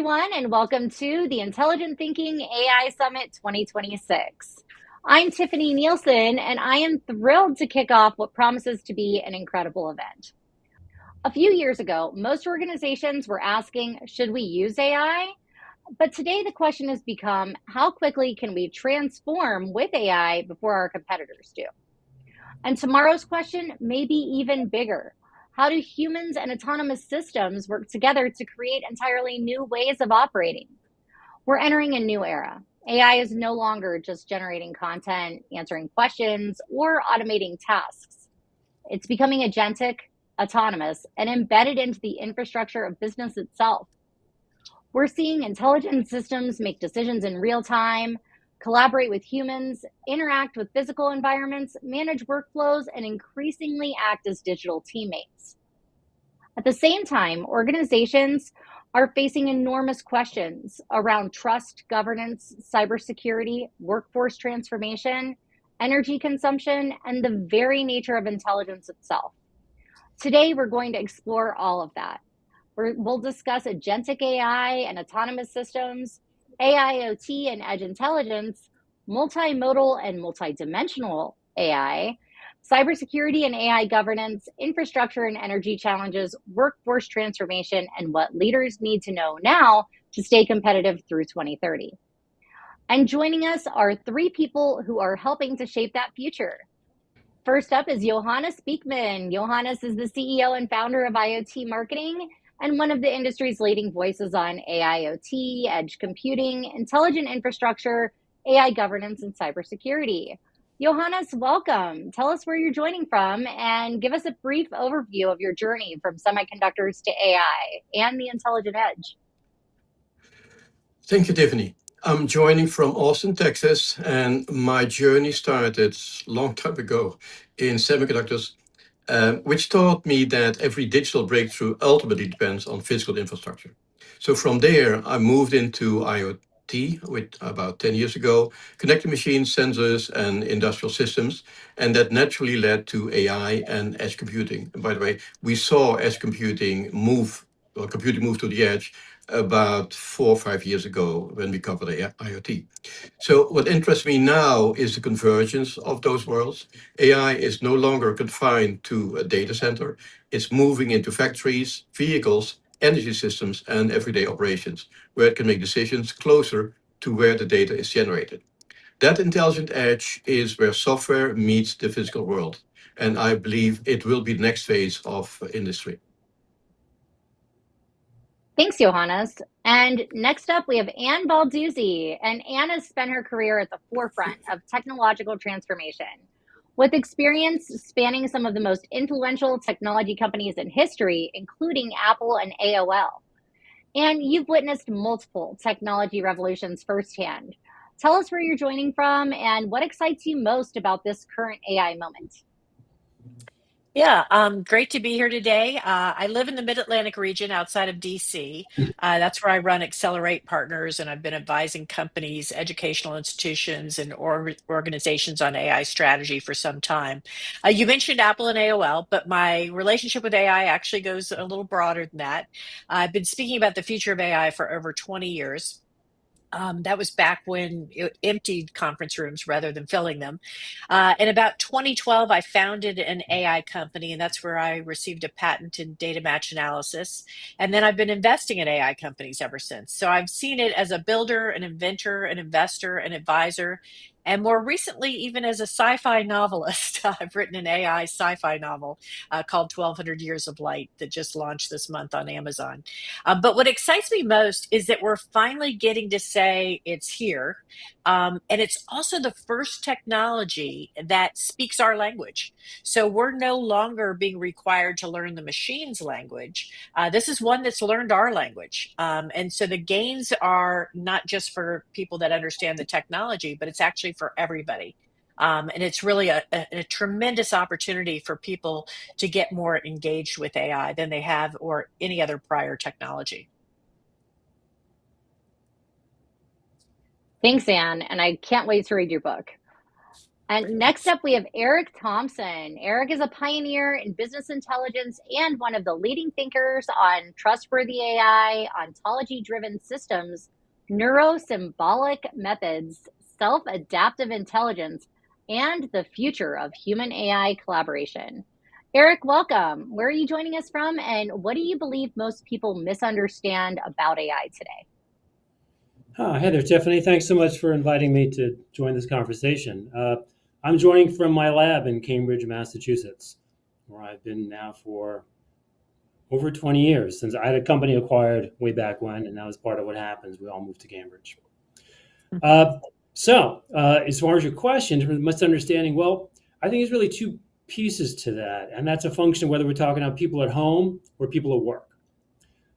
everyone, and welcome to the Intelligent Thinking AI Summit 2026. I'm Tiffany Nielsen, and I am thrilled to kick off what promises to be an incredible event. A few years ago, most organizations were asking, should we use AI? But today the question has become, how quickly can we transform with AI before our competitors do? And tomorrow's question may be even bigger. How do humans and autonomous systems work together to create entirely new ways of operating? We're entering a new era. AI is no longer just generating content, answering questions, or automating tasks. It's becoming agentic, autonomous, and embedded into the infrastructure of business itself. We're seeing intelligent systems make decisions in real time, collaborate with humans, interact with physical environments, manage workflows, and increasingly act as digital teammates. At the same time, organizations are facing enormous questions around trust, governance, cybersecurity, workforce transformation, energy consumption, and the very nature of intelligence itself. Today, we're going to explore all of that. We'll discuss agentic AI and autonomous systems, AIoT and edge intelligence, multimodal and multidimensional AI, cybersecurity and AI governance, infrastructure and energy challenges, workforce transformation, and what leaders need to know now to stay competitive through 2030. And joining us are three people who are helping to shape that future. First up is Johannes Beekman. Johannes is the CEO and founder of IoT Marketing and one of the industry's leading voices on AIoT, edge computing, intelligent infrastructure, AI governance, and cybersecurity. Johannes, welcome. Tell us where you're joining from and give us a brief overview of your journey from semiconductors to AI and the intelligent edge. Thank you, Tiffany. I'm joining from Austin, Texas, and my journey started a long time ago in semiconductors, which taught me that every digital breakthrough ultimately depends on physical infrastructure. So from there, I moved into IoT about 10 years ago, connected machines, sensors, and industrial systems, and that naturally led to AI and edge computing. And by the way, we saw edge computing computing move to the edge about 4 or 5 years ago when we covered IoT. So what interests me now is the convergence of those worlds. AI is no longer confined to a data center. It's moving into factories, vehicles, energy systems, and everyday operations, where it can make decisions closer to where the data is generated. That intelligent edge is where software meets the physical world. And I believe it will be the next phase of industry. Thanks, Johannes. And next up, we have Anne Balduzzi. And Anne has spent her career at the forefront of technological transformation, with experience spanning some of the most influential technology companies in history, including Apple and AOL. And you've witnessed multiple technology revolutions firsthand. Tell us where you're joining from and what excites you most about this current AI moment. Yeah, great to be here today. I live in the Mid-Atlantic region outside of DC. That's where I run Accelerate Partners, and I've been advising companies, educational institutions, and organizations on AI strategy for some time. You mentioned Apple and AOL, but my relationship with AI actually goes a little broader than that. I've been speaking about the future of AI for over 20 years. That was back when it emptied conference rooms rather than filling them. In about 2012, I founded an AI company, and that's where I received a patent in data match analysis. And then I've been investing in AI companies ever since. So I've seen it as a builder, an inventor, an investor, an advisor, and more recently, even as a sci-fi novelist. I've written an AI sci-fi novel called 1200 Years of Light that just launched this month on Amazon. But what excites me most is that we're finally getting to say it's here. And it's also the first technology that speaks our language. So we're no longer being required to learn the machine's language. This is one that's learned our language. And so the gains are not just for people that understand the technology, but it's actually for everybody. And it's really a tremendous opportunity for people to get more engaged with AI than they have or any other prior technology. Thanks, Anne, and I can't wait to read your book. And next up, we have Eric Thompson. Eric is a pioneer in business intelligence and one of the leading thinkers on trustworthy AI, ontology-driven systems, neurosymbolic methods, self-adaptive intelligence, and the future of human AI collaboration. Eric, welcome. Where are you joining us from, and what do you believe most people misunderstand about AI today? Hi there, Tiffany. Thanks so much for inviting me to join this conversation. I'm joining from my lab in Cambridge, Massachusetts, where I've been now for over 20 years, since I had a company acquired way back when, and that was part of what happens. We all moved to Cambridge. As far as your question, misunderstanding, well, I think there's really two pieces to that, and that's a function of whether we're talking about people at home or people at work.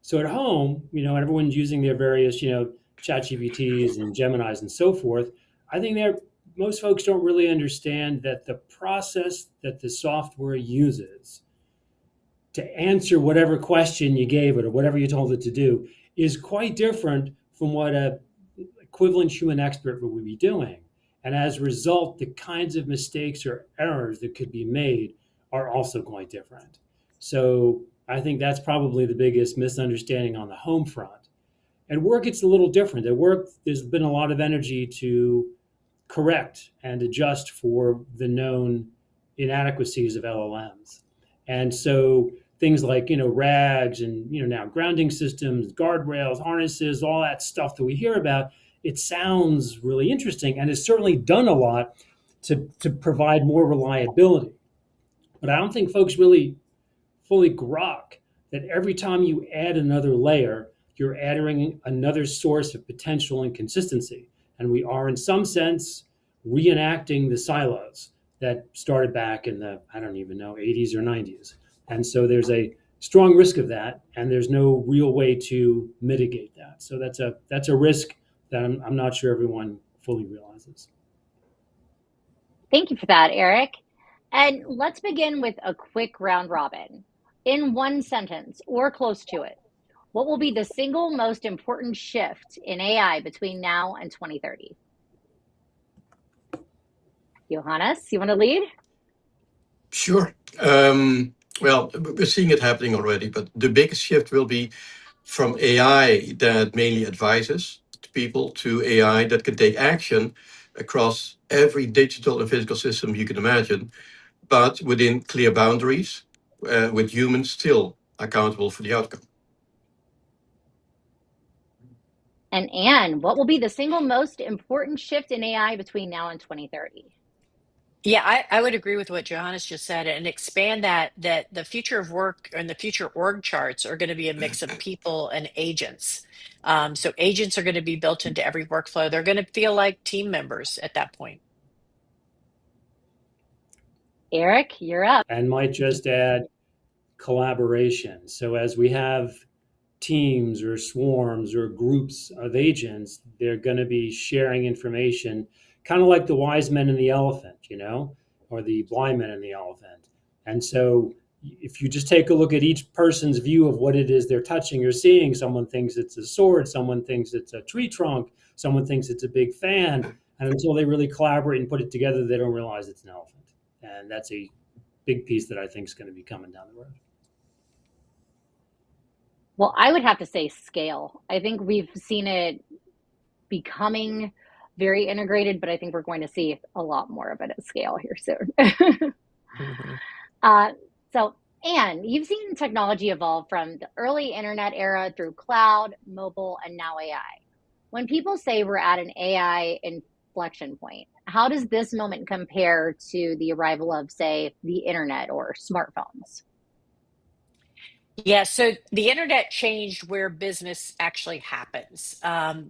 So at home, everyone's using their various, ChatGPTs and Geminis and so forth. I think most folks don't really understand that the process that the software uses to answer whatever question you gave it or whatever you told it to do is quite different from what a equivalent human expert would be doing. And as a result, the kinds of mistakes or errors that could be made are also quite different. So I think that's probably the biggest misunderstanding on the home front. At work, it's a little different. At work, there's been a lot of energy to correct and adjust for the known inadequacies of LLMs. And so things like, RAGs and, now grounding systems, guardrails, harnesses, all that stuff that we hear about, it sounds really interesting and has certainly done a lot to provide more reliability. But I don't think folks really fully grok that every time you add another layer, you're adding another source of potential inconsistency. And we are, in some sense, reenacting the silos that started back in the, I don't even know, 80s or 90s. And so there's a strong risk of that, and there's no real way to mitigate that. So that's a risk that I'm not sure everyone fully realizes. Thank you for that, Eric. And let's begin with a quick round robin. In one sentence or close to it, what will be the single most important shift in AI between now and 2030? Johannes, you want to lead? Sure. Well, we're seeing it happening already, but the biggest shift will be from AI that mainly advises people to AI that can take action across every digital and physical system you can imagine, but within clear boundaries, with humans still accountable for the outcome. And Anne, what will be the single most important shift in AI between now and 2030? Yeah, I would agree with what Johannes just said and expand that the future of work and the future org charts are going to be a mix of people and agents. So agents are going to be built into every workflow. They're going to feel like team members at that point. Eric, you're up. And might just add collaboration. So as we have teams or swarms or groups of agents, they're going to be sharing information, kind of like the wise men and the elephant, or the blind men and the elephant. And so if you just take a look at each person's view of what it is they're touching or seeing, someone thinks it's a sword, someone thinks it's a tree trunk, someone thinks it's a big fan. And until they really collaborate and put it together, they don't realize it's an elephant. And that's a big piece that I think is going to be coming down the road. Well, I would have to say scale. I think we've seen it becoming very integrated, but I think we're going to see a lot more of it at scale here soon. So, Anne, you've seen technology evolve from the early internet era through cloud, mobile, and now AI. When people say we're at an AI inflection point, how does this moment compare to the arrival of, say, the internet or smartphones? Yeah, so the internet changed where business actually happens.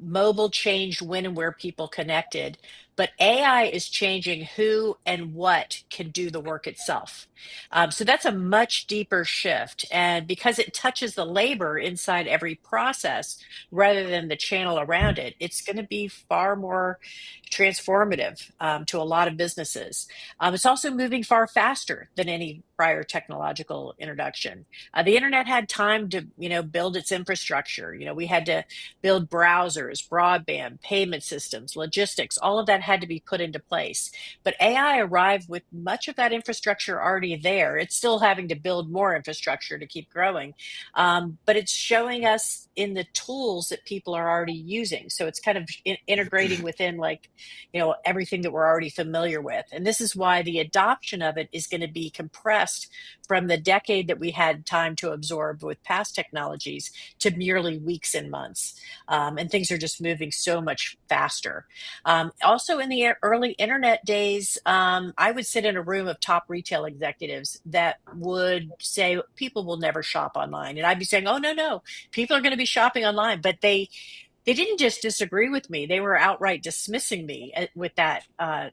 Mobile changed when and where people connected, but AI is changing who and what can do the work itself. So that's a much deeper shift. And because it touches the labor inside every process rather than the channel around it, it's going to be far more transformative to a lot of businesses. It's also moving far faster than any prior technological introduction. The internet had time to, build its infrastructure. We had to build browsers, broadband, payment systems, logistics. All of that had to be put into place. But AI arrived with much of that infrastructure already there. It's still having to build more infrastructure to keep growing. But it's showing us in the tools that people are already using. So it's kind of integrating within, like, everything that we're already familiar with. And this is why the adoption of it is going to be compressed from the decade that we had time to absorb with past technologies to merely weeks and months. And things are just moving so much faster. Also, in the early internet days, I would sit in a room of top retail executives that would say people will never shop online. And I'd be saying, oh, no, no, people are going to be shopping online. But they didn't just disagree with me; they were outright dismissing me with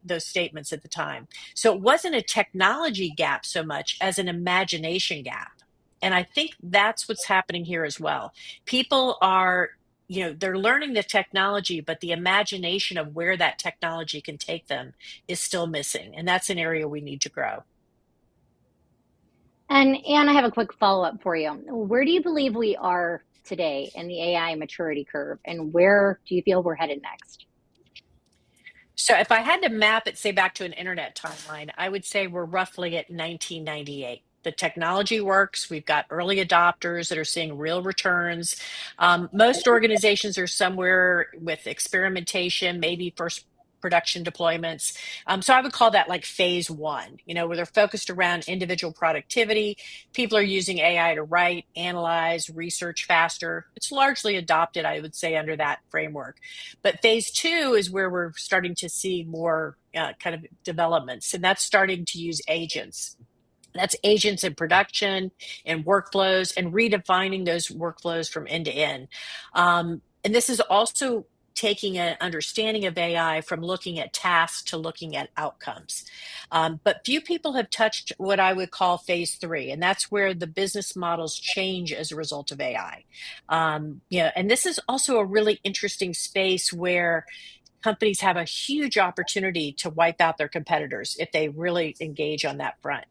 those statements at the time. So it wasn't a technology gap so much as an imagination gap, and I think that's what's happening here as well. People are, they're learning the technology, but the imagination of where that technology can take them is still missing, and that's an area we need to grow. And Anne, I have a quick follow-up for you. Where do you believe we are today in the AI maturity curve, and where do you feel we're headed next? So if I had to map it, say, back to an internet timeline, I would say we're roughly at 1998. The technology works. We've got early adopters that are seeing real returns. Most organizations are somewhere with experimentation, maybe first production deployments. So I would call that like phase one, where they're focused around individual productivity. People are using AI to write, analyze, research faster. It's largely adopted, I would say, under that framework. But phase two is where we're starting to see more kind of developments, and that's starting to use agents. That's agents in production and workflows, and redefining those workflows from end to end. And this is also taking an understanding of AI from looking at tasks to looking at outcomes. But few people have touched what I would call phase three, and that's where the business models change as a result of AI. And this is also a really interesting space where companies have a huge opportunity to wipe out their competitors if they really engage on that front.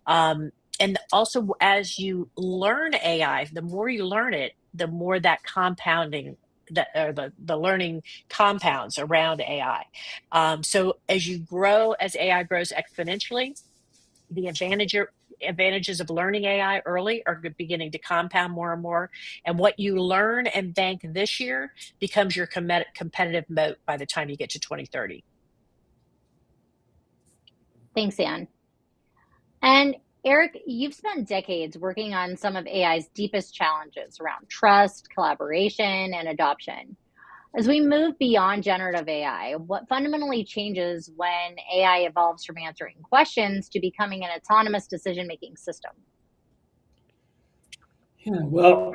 And also, as you learn AI, the more you learn it, the more that compounding, the learning compounds around AI. So as you grow, as AI grows exponentially, the advantages of learning AI early are beginning to compound more and more. And what you learn and bank this year becomes your competitive moat by the time you get to 2030. Thanks, Anne. And Eric, you've spent decades working on some of AI's deepest challenges around trust, collaboration, and adoption. As we move beyond generative AI, what fundamentally changes when AI evolves from answering questions to becoming an autonomous decision-making system? Yeah, well,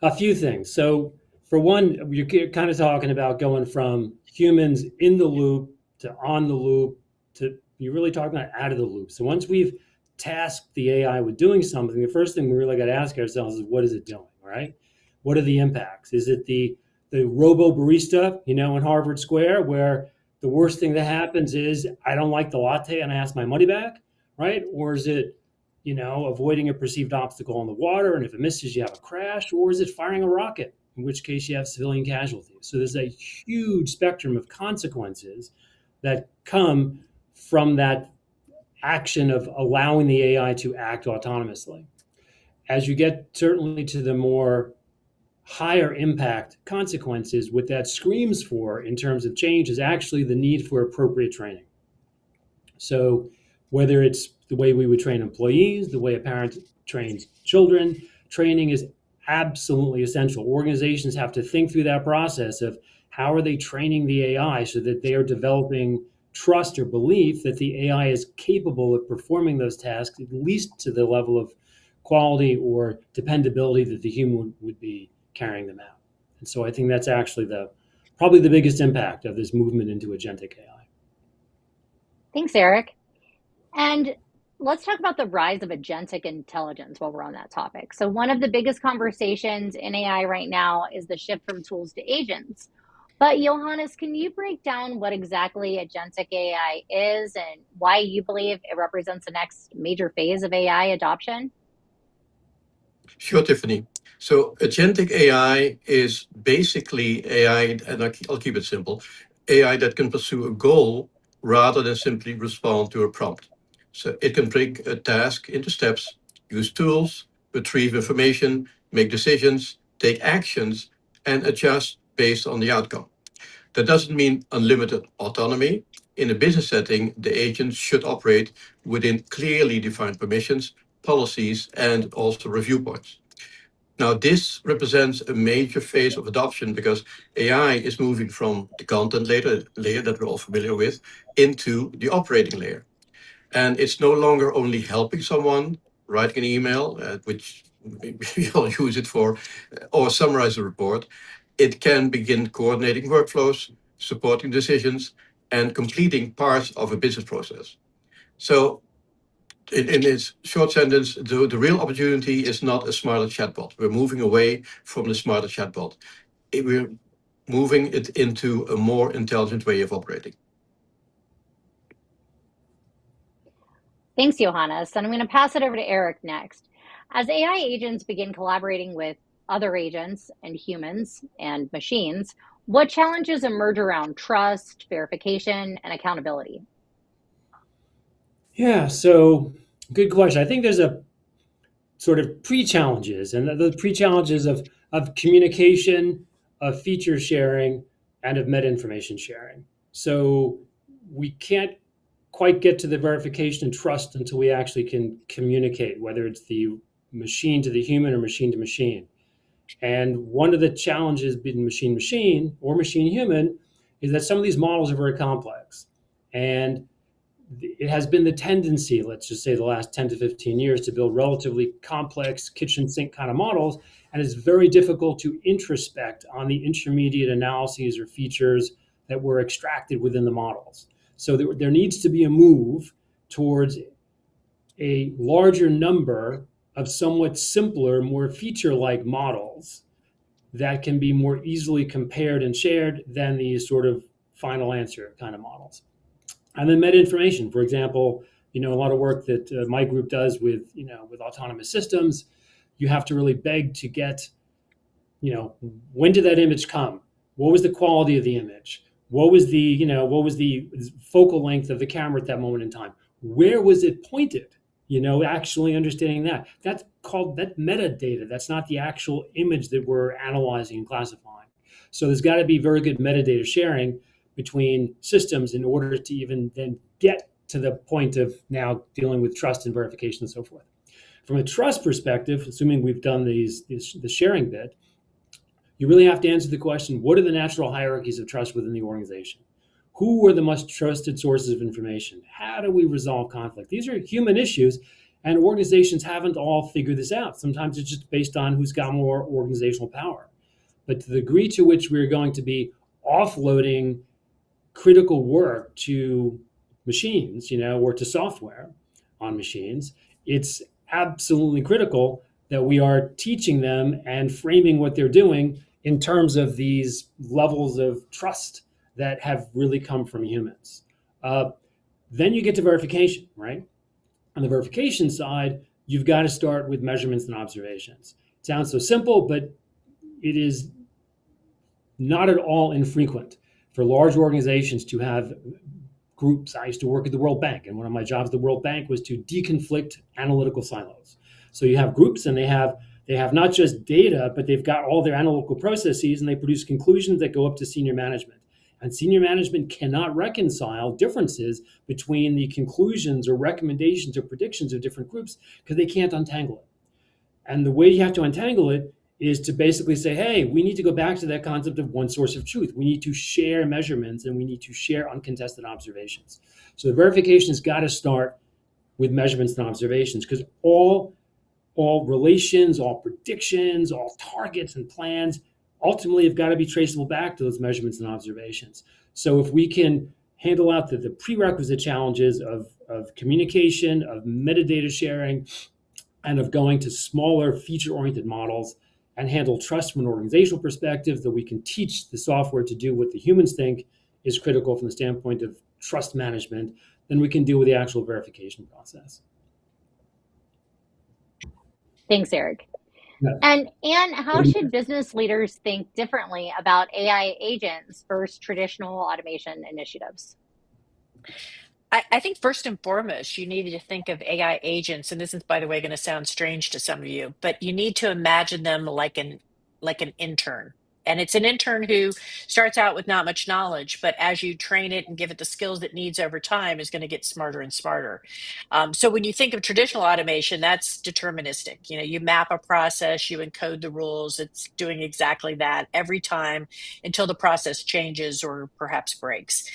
a few things. So for one, you're kind of talking about going from humans in the loop to on the loop to, you're really talking about out of the loop. So once we've tasked the AI with doing something, the first thing we really got to ask ourselves is, what is it doing, right? What are the impacts? Is it the robo barista, in Harvard Square, where the worst thing that happens is I don't like the latte and I ask my money back, right? Or is it, avoiding a perceived obstacle in the water, and if it misses, you have a crash? Or is it firing a rocket, in which case you have civilian casualties? So there's a huge spectrum of consequences that come from that action of allowing the AI to act autonomously. As you get certainly to the more higher impact consequences, what that screams for in terms of change is actually the need for appropriate training. So whether it's the way we would train employees, the way a parent trains children, training is absolutely essential. Organizations have to think through that process of how are they training the AI so that they are developing trust or belief that the AI is capable of performing those tasks, at least to the level of quality or dependability that the human would be carrying them out. And so I think that's actually probably the biggest impact of this movement into agentic AI. Thanks, Eric. And let's talk about the rise of agentic intelligence while we're on that topic. So one of the biggest conversations in AI right now is the shift from tools to agents. But Johannes, can you break down what exactly agentic AI is and why you believe it represents the next major phase of AI adoption? Sure, Tiffany. So agentic AI is basically AI, and I'll keep it simple, AI that can pursue a goal rather than simply respond to a prompt. So it can break a task into steps, use tools, retrieve information, make decisions, take actions, and adjust based on the outcome. That doesn't mean unlimited autonomy. In a business setting, the agent should operate within clearly defined permissions, policies, and also review points. Now, this represents a major phase of adoption because AI is moving from the content layer that we're all familiar with into the operating layer. And it's no longer only helping someone, writing an email, which we all use it for, or summarize a report. It can begin coordinating workflows, supporting decisions, and completing parts of a business process. So in its short sentence, the real opportunity is not a smarter chatbot. We're moving away from the smarter chatbot. We're moving it into a more intelligent way of operating. Thanks, Johannes. And I'm going to pass it over to Eric next. As AI agents begin collaborating with other agents and humans and machines, what challenges emerge around trust, verification, and accountability? Yeah, so good question. I think there's a sort of pre-challenges, and the pre-challenges of communication, of feature sharing, and of meta information sharing. So we can't quite get to the verification and trust until we actually can communicate, whether it's the machine to the human or machine to machine. And one of the challenges being machine machine or machine human is that some of these models are very complex. And it has been the tendency, let's just say the last 10 to 15 years, to build relatively complex kitchen sink kind of models. And it's very difficult to introspect on the intermediate analyses or features that were extracted within the models. So there needs to be a move towards a larger number of somewhat simpler, more feature-like models that can be more easily compared and shared than these sort of final answer kind of models. And then meta information, for example, a lot of work that my group does with autonomous systems, you have to really beg to get, when did that image come? What was the quality of the image? What was the focal length of the camera at that moment in time? Where was it pointed? Actually understanding that's metadata. That's not the actual image that we're analyzing and classifying. So there's got to be very good metadata sharing between systems in order to even then get to the point of now dealing with trust and verification and so forth. From a trust perspective, assuming we've done the sharing bit, you really have to answer the question, what are the natural hierarchies of trust within the organization? Who are the most trusted sources of information? How do we resolve conflict? These are human issues, and organizations haven't all figured this out. Sometimes it's just based on who's got more organizational power. But to the degree to which we're going to be offloading critical work to machines, or to software on machines, it's absolutely critical that we are teaching them and framing what they're doing in terms of these levels of trust that have really come from humans. Then you get to verification, right? On the verification side, you've got to start with measurements and observations. It sounds so simple, but it is not at all infrequent for large organizations to have groups. I used to work at the World Bank, and one of my jobs at the World Bank was to deconflict analytical silos. So you have groups, and they have not just data, but they've got all their analytical processes, and they produce conclusions that go up to senior management. And senior management cannot reconcile differences between the conclusions or recommendations or predictions of different groups because they can't untangle it. And the way you have to untangle it is to basically say, hey, we need to go back to that concept of one source of truth. We need to share measurements, and we need to share uncontested observations. So the verification has got to start with measurements and observations, because all relations, all predictions, all targets and plans ultimately have got to be traceable back to those measurements and observations. So if we can handle out the prerequisite challenges of communication, of metadata sharing, and of going to smaller feature-oriented models, and handle trust from an organizational perspective, that we can teach the software to do what the humans think is critical from the standpoint of trust management, then we can deal with the actual verification process. Thanks, Eric. And Anne, how should business leaders think differently about AI agents versus traditional automation initiatives? I think first and foremost, you need to think of AI agents, and this is, by the way, going to sound strange to some of you, but you need to imagine them like an intern. And it's an intern who starts out with not much knowledge, but as you train it and give it the skills it needs over time, is going to get smarter and smarter. So when you think of traditional automation, that's deterministic. You know, you map a process, you encode the rules. It's doing exactly that every time until the process changes or perhaps breaks.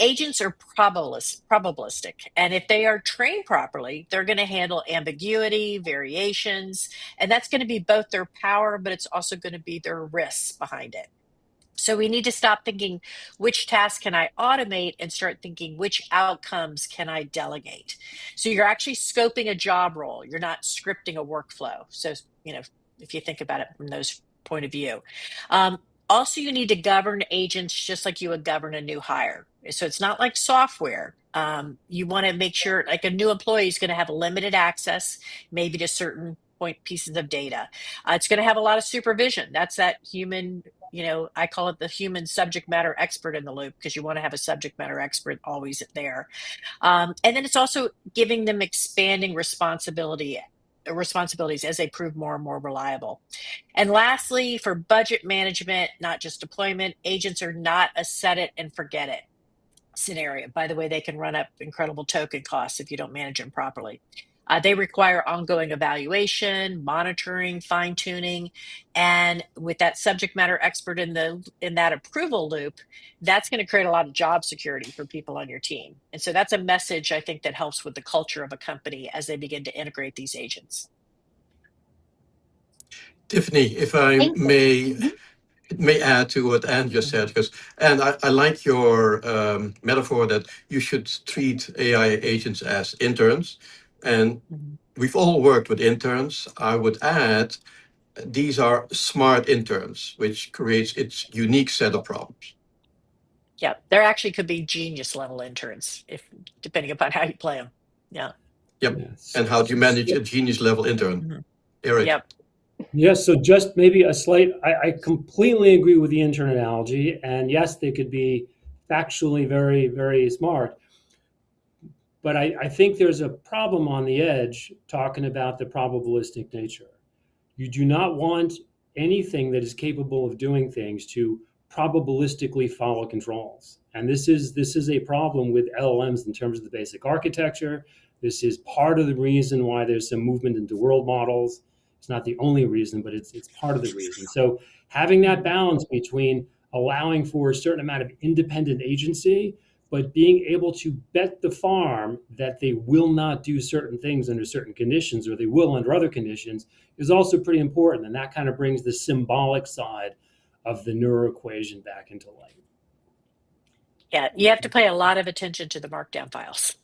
Agents are probabilistic, and if they are trained properly, they're going to handle ambiguity, variations, and that's going to be both their power, but it's also going to be their risks behind it. So we need to stop thinking, which tasks can I automate, and start thinking, which outcomes can I delegate? So you're actually scoping a job role. You're not scripting a workflow. So, you know, if you think about it from those point of view. Also, you need to govern agents just like you would govern a new hire. So it's not like software. You want to make sure, like, a new employee is going to have limited access, maybe to certain point pieces of data. It's going to have a lot of supervision. That's that human, you know, I call it the human subject matter expert in the loop, because you want to have a subject matter expert always there. And then it's also giving them expanding responsibilities as they prove more and more reliable. And lastly, for budget management, not just deployment, agents are not a set it and forget it scenario. By the way, they can run up incredible token costs if you don't manage them properly. They require ongoing evaluation, monitoring, fine tuning, and with that subject matter expert in that approval loop, that's going to create a lot of job security for people on your team. And so that's a message, I think, that helps with the culture of a company as they begin to integrate these agents. Tiffany, if I may add to what Anne just said, because and I like your metaphor that you should treat AI agents as interns, and we've all worked with interns. I would add these are smart interns, which creates its unique set of problems. Yeah, there actually could be genius level interns, if depending upon how you play them. Yeah. Yep. Yes. And how do you manage a genius level intern? Eric. Yep. Yes, so just maybe a slight, I completely agree with the intern analogy. And yes, they could be factually very, very smart. But I think there's a problem on the edge talking about the probabilistic nature. You do not want anything that is capable of doing things to probabilistically follow controls. And this is a problem with LLMs in terms of the basic architecture. This is part of the reason why there's some movement into world models. It's not the only reason, but it's part of the reason. So having that balance between allowing for a certain amount of independent agency, but being able to bet the farm that they will not do certain things under certain conditions, or they will under other conditions, is also pretty important. And that kind of brings the symbolic side of the neural equation back into light. Yeah, you have to pay a lot of attention to the markdown files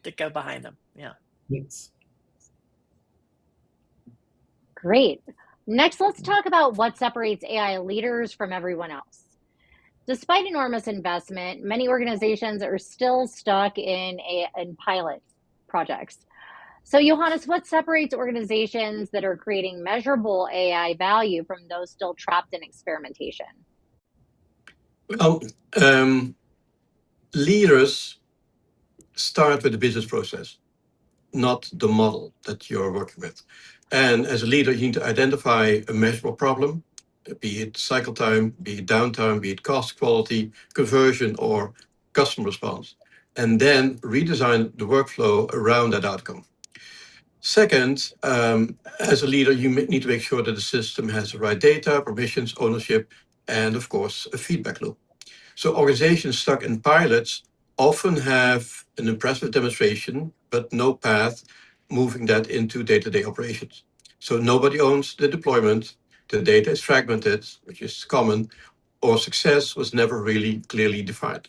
that go behind them. Yeah. Yes. Great. Next, let's talk about what separates AI leaders from everyone else. Despite enormous investment, many organizations are still stuck in pilot projects. So, Johannes, what separates organizations that are creating measurable AI value from those still trapped in experimentation? Well, leaders start with the business process, not the model that you're working with. And as a leader, you need to identify a measurable problem, be it cycle time, be it downtime, be it cost, quality, conversion, or customer response, and then redesign the workflow around that outcome. Second, as a leader, you need to make sure that the system has the right data, permissions, ownership, and of course, a feedback loop. So organizations stuck in pilots often have an impressive demonstration, but no path moving that into day-to-day operations. So nobody owns the deployment, the data is fragmented, which is common, or success was never really clearly defined.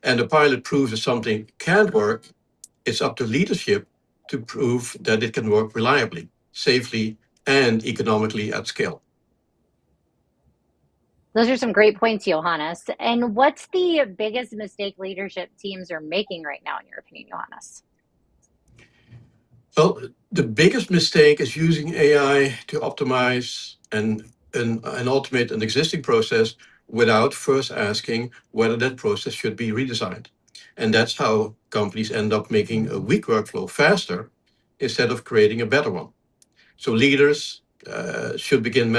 And the pilot proves that something can work. It's up to leadership to prove that it can work reliably, safely, and economically at scale. Those are some great points, Johannes. And what's the biggest mistake leadership teams are making right now, in your opinion, Johannes? Well, The biggest mistake is using AI to optimize and automate an existing process without first asking whether that process should be redesigned. And that's how companies end up making a weak workflow faster instead of creating a better one. So managers should begin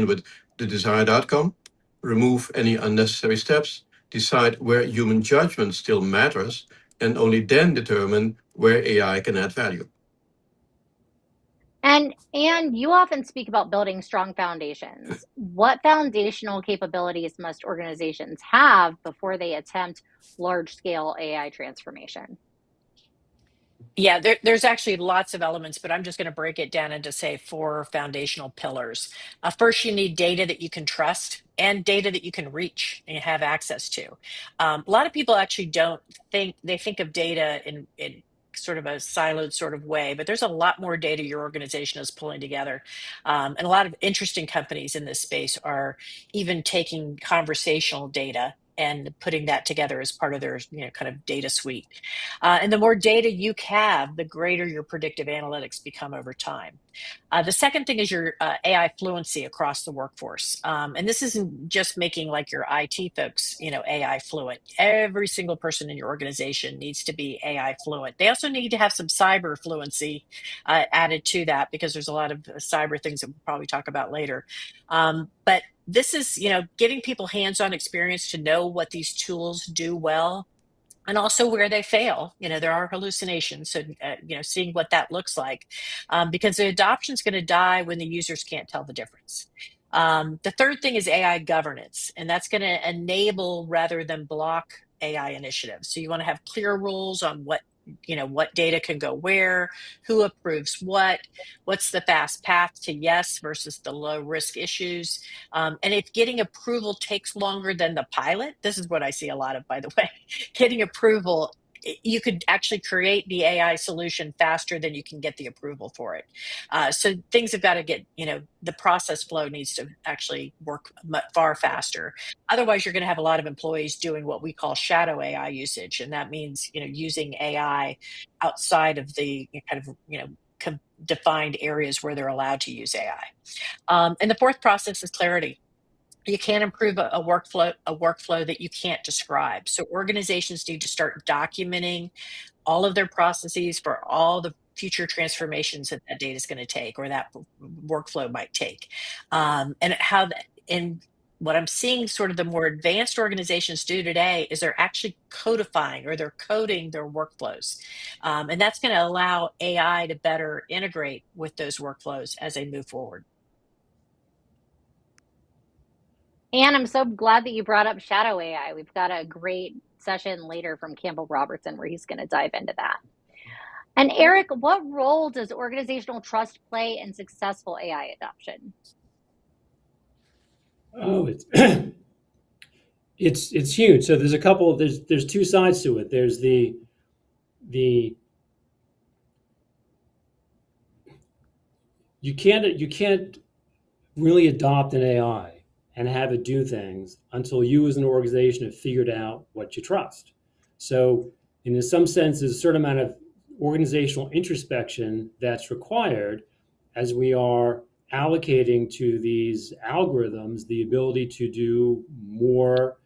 with the desired outcome, remove any unnecessary steps, decide where human judgment still matters, and only then determine where AI can add value. And you often speak about building strong foundations. What foundational capabilities must organizations have before they attempt large-scale AI transformation? Yeah, there's actually lots of elements, but I'm just going to break it down into, say, 4 foundational pillars. First, you need data that you can trust and data that you can reach and have access to. A lot of people actually don't think, they think of data in sort of a siloed sort of way, but there's a lot more data your organization is pulling together. And a lot of interesting companies in this space are even taking conversational data and putting that together as part of their kind of data suite. And the more data you have, the greater your predictive analytics become over time. The second thing is your AI fluency across the workforce. And this isn't just making like your IT folks, AI fluent. Every single person in your organization needs to be AI fluent. They also need to have some cyber fluency added to that, because there's a lot of cyber things that we'll probably talk about later. But this is, giving people hands-on experience to know what these tools do well, and also where they fail. There are hallucinations, so seeing what that looks like, because the adoption is going to die when the users can't tell the difference. The third thing is AI governance, and that's going to enable rather than block AI initiatives. So you want to have clear rules on what data can go where, who approves what's the fast path to yes versus the low risk issues. And if getting approval takes longer than the pilot, this is what I see a lot of, by the way, getting approval, you could actually create the AI solution faster than you can get the approval for it. So things have got to get, the process flow needs to actually work far faster. Otherwise, you're going to have a lot of employees doing what we call shadow AI usage. And that means, using AI outside of the kind of, defined areas where they're allowed to use AI. And the fourth process is clarity. You can't improve a workflow that you can't describe. So organizations need to start documenting all of their processes for all the future transformations that data is going to take, or that workflow might take. And what I'm seeing sort of the more advanced organizations do today is they're actually codifying, or they're coding their workflows. And that's going to allow AI to better integrate with those workflows as they move forward. And I'm so glad that you brought up shadow AI. We've got a great session later from Campbell Robertson where he's going to dive into that. And Eric, what role does organizational trust play in successful AI adoption? Oh, it's huge. So there's 2 sides to it. There's the you can't really adopt an AI and have it do things until you as an organization have figured out what you trust. So in some sense, there's a certain amount of organizational introspection that's required as we are allocating to these algorithms the ability to do more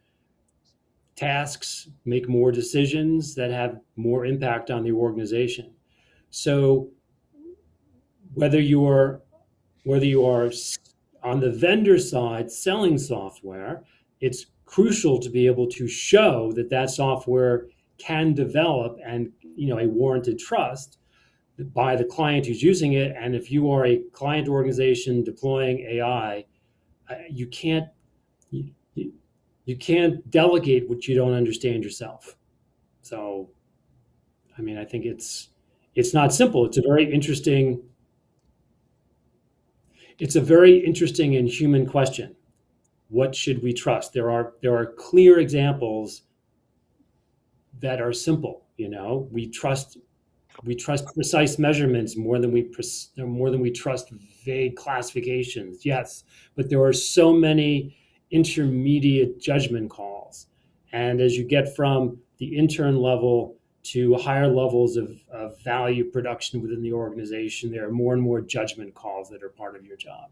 tasks, make more decisions that have more impact on the organization. So whether you are on the vendor side selling software, it's crucial to be able to show that software can develop and a warranted trust by the client who's using it. And if you are a client organization deploying AI, you can't delegate what you don't understand yourself. So, I think it's not simple. It's a very interesting and human question. What should we trust? There are clear examples that are simple. We trust precise measurements more than we trust vague classifications. Yes, but there are so many intermediate judgment calls, and as you get from the intern level to higher levels of value production within the organization, there are more and more judgment calls that are part of your job.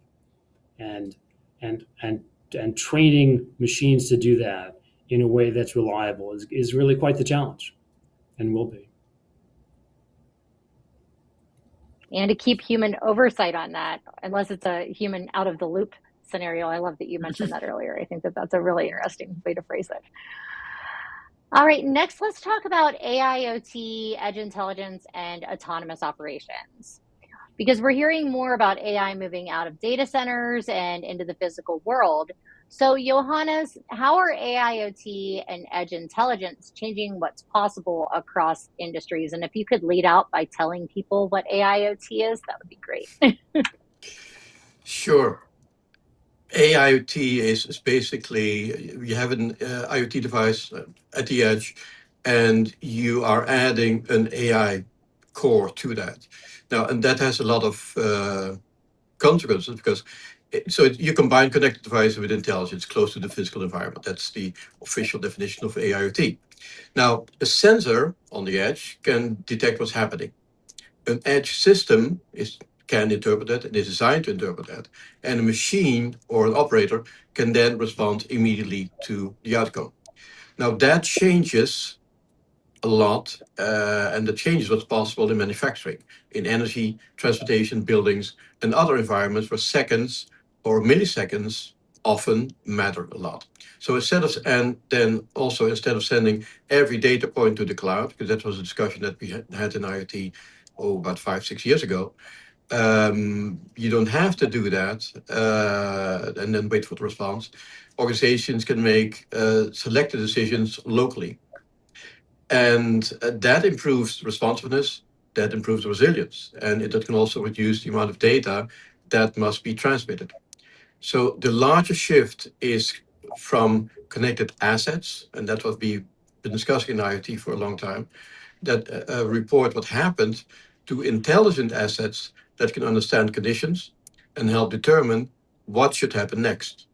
And and and and training machines to do that in a way that's reliable is really quite the challenge, and will be. And to keep human oversight on that, unless it's a human out of the loop scenario. I love that you mentioned that earlier. I think that that's a really interesting way to phrase it. All right, next let's talk about AIoT, edge intelligence, and autonomous operations. Because we're hearing more about AI moving out of data centers and into the physical world. So, Johannes, how are AIoT and edge intelligence changing what's possible across industries? And if you could lead out by telling people what AIoT is, that would be great. Sure. AIoT is basically you have an IoT device at the edge, and you are adding an AI core to that. Now, and that has a lot of consequences because you combine connected devices with intelligence close to the physical environment. That's the official definition of AIoT. Now, a sensor on the edge can detect what's happening. An edge system can interpret that and is designed to interpret that. And a machine or an operator can then respond immediately to the outcome. Now that changes a lot, and that changes what's possible in manufacturing, in energy, transportation, buildings, and other environments where seconds or milliseconds often matter a lot. So instead of sending every data point to the cloud, because that was a discussion that we had in IoT about 5-6 years ago, you don't have to do that and then wait for the response. Organizations can make selected decisions locally. And that improves responsiveness, that improves resilience, and that can also reduce the amount of data that must be transmitted. So the larger shift is from connected assets, and that's what we've been discussing in IoT for a long time, that report what happened, to intelligent assets that can understand conditions and help determine what should happen next.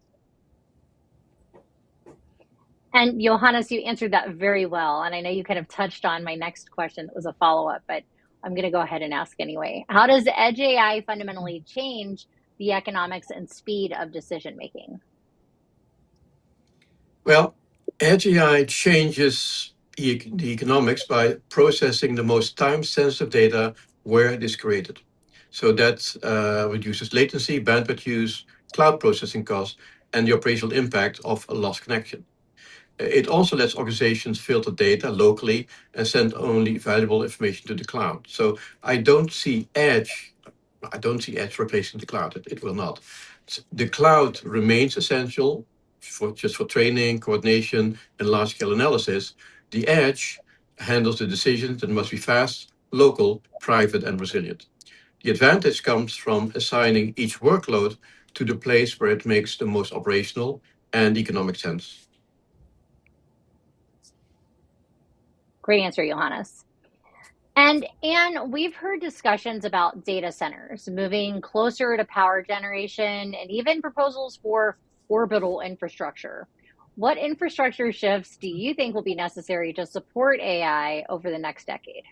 And Johannes, you answered that very well. And I know you kind of touched on my next question that was a follow-up, but I'm going to go ahead and ask anyway. How does edge AI fundamentally change the economics and speed of decision making? Well, edge AI changes the economics by processing the most time-sensitive data where it is created. So that reduces latency, bandwidth use, cloud processing costs, and the operational impact of a lost connection. It also lets organizations filter data locally and send only valuable information to the cloud. So I don't see edge replacing the cloud. It will not. The cloud remains essential for training, coordination, and large-scale analysis. The edge handles the decisions that must be fast, local, private, and resilient. The advantage comes from assigning each workload to the place where it makes the most operational and economic sense. Great answer, Johannes. And Anne, we've heard discussions about data centers moving closer to power generation and even proposals for orbital infrastructure. What infrastructure shifts do you think will be necessary to support AI over the next decade?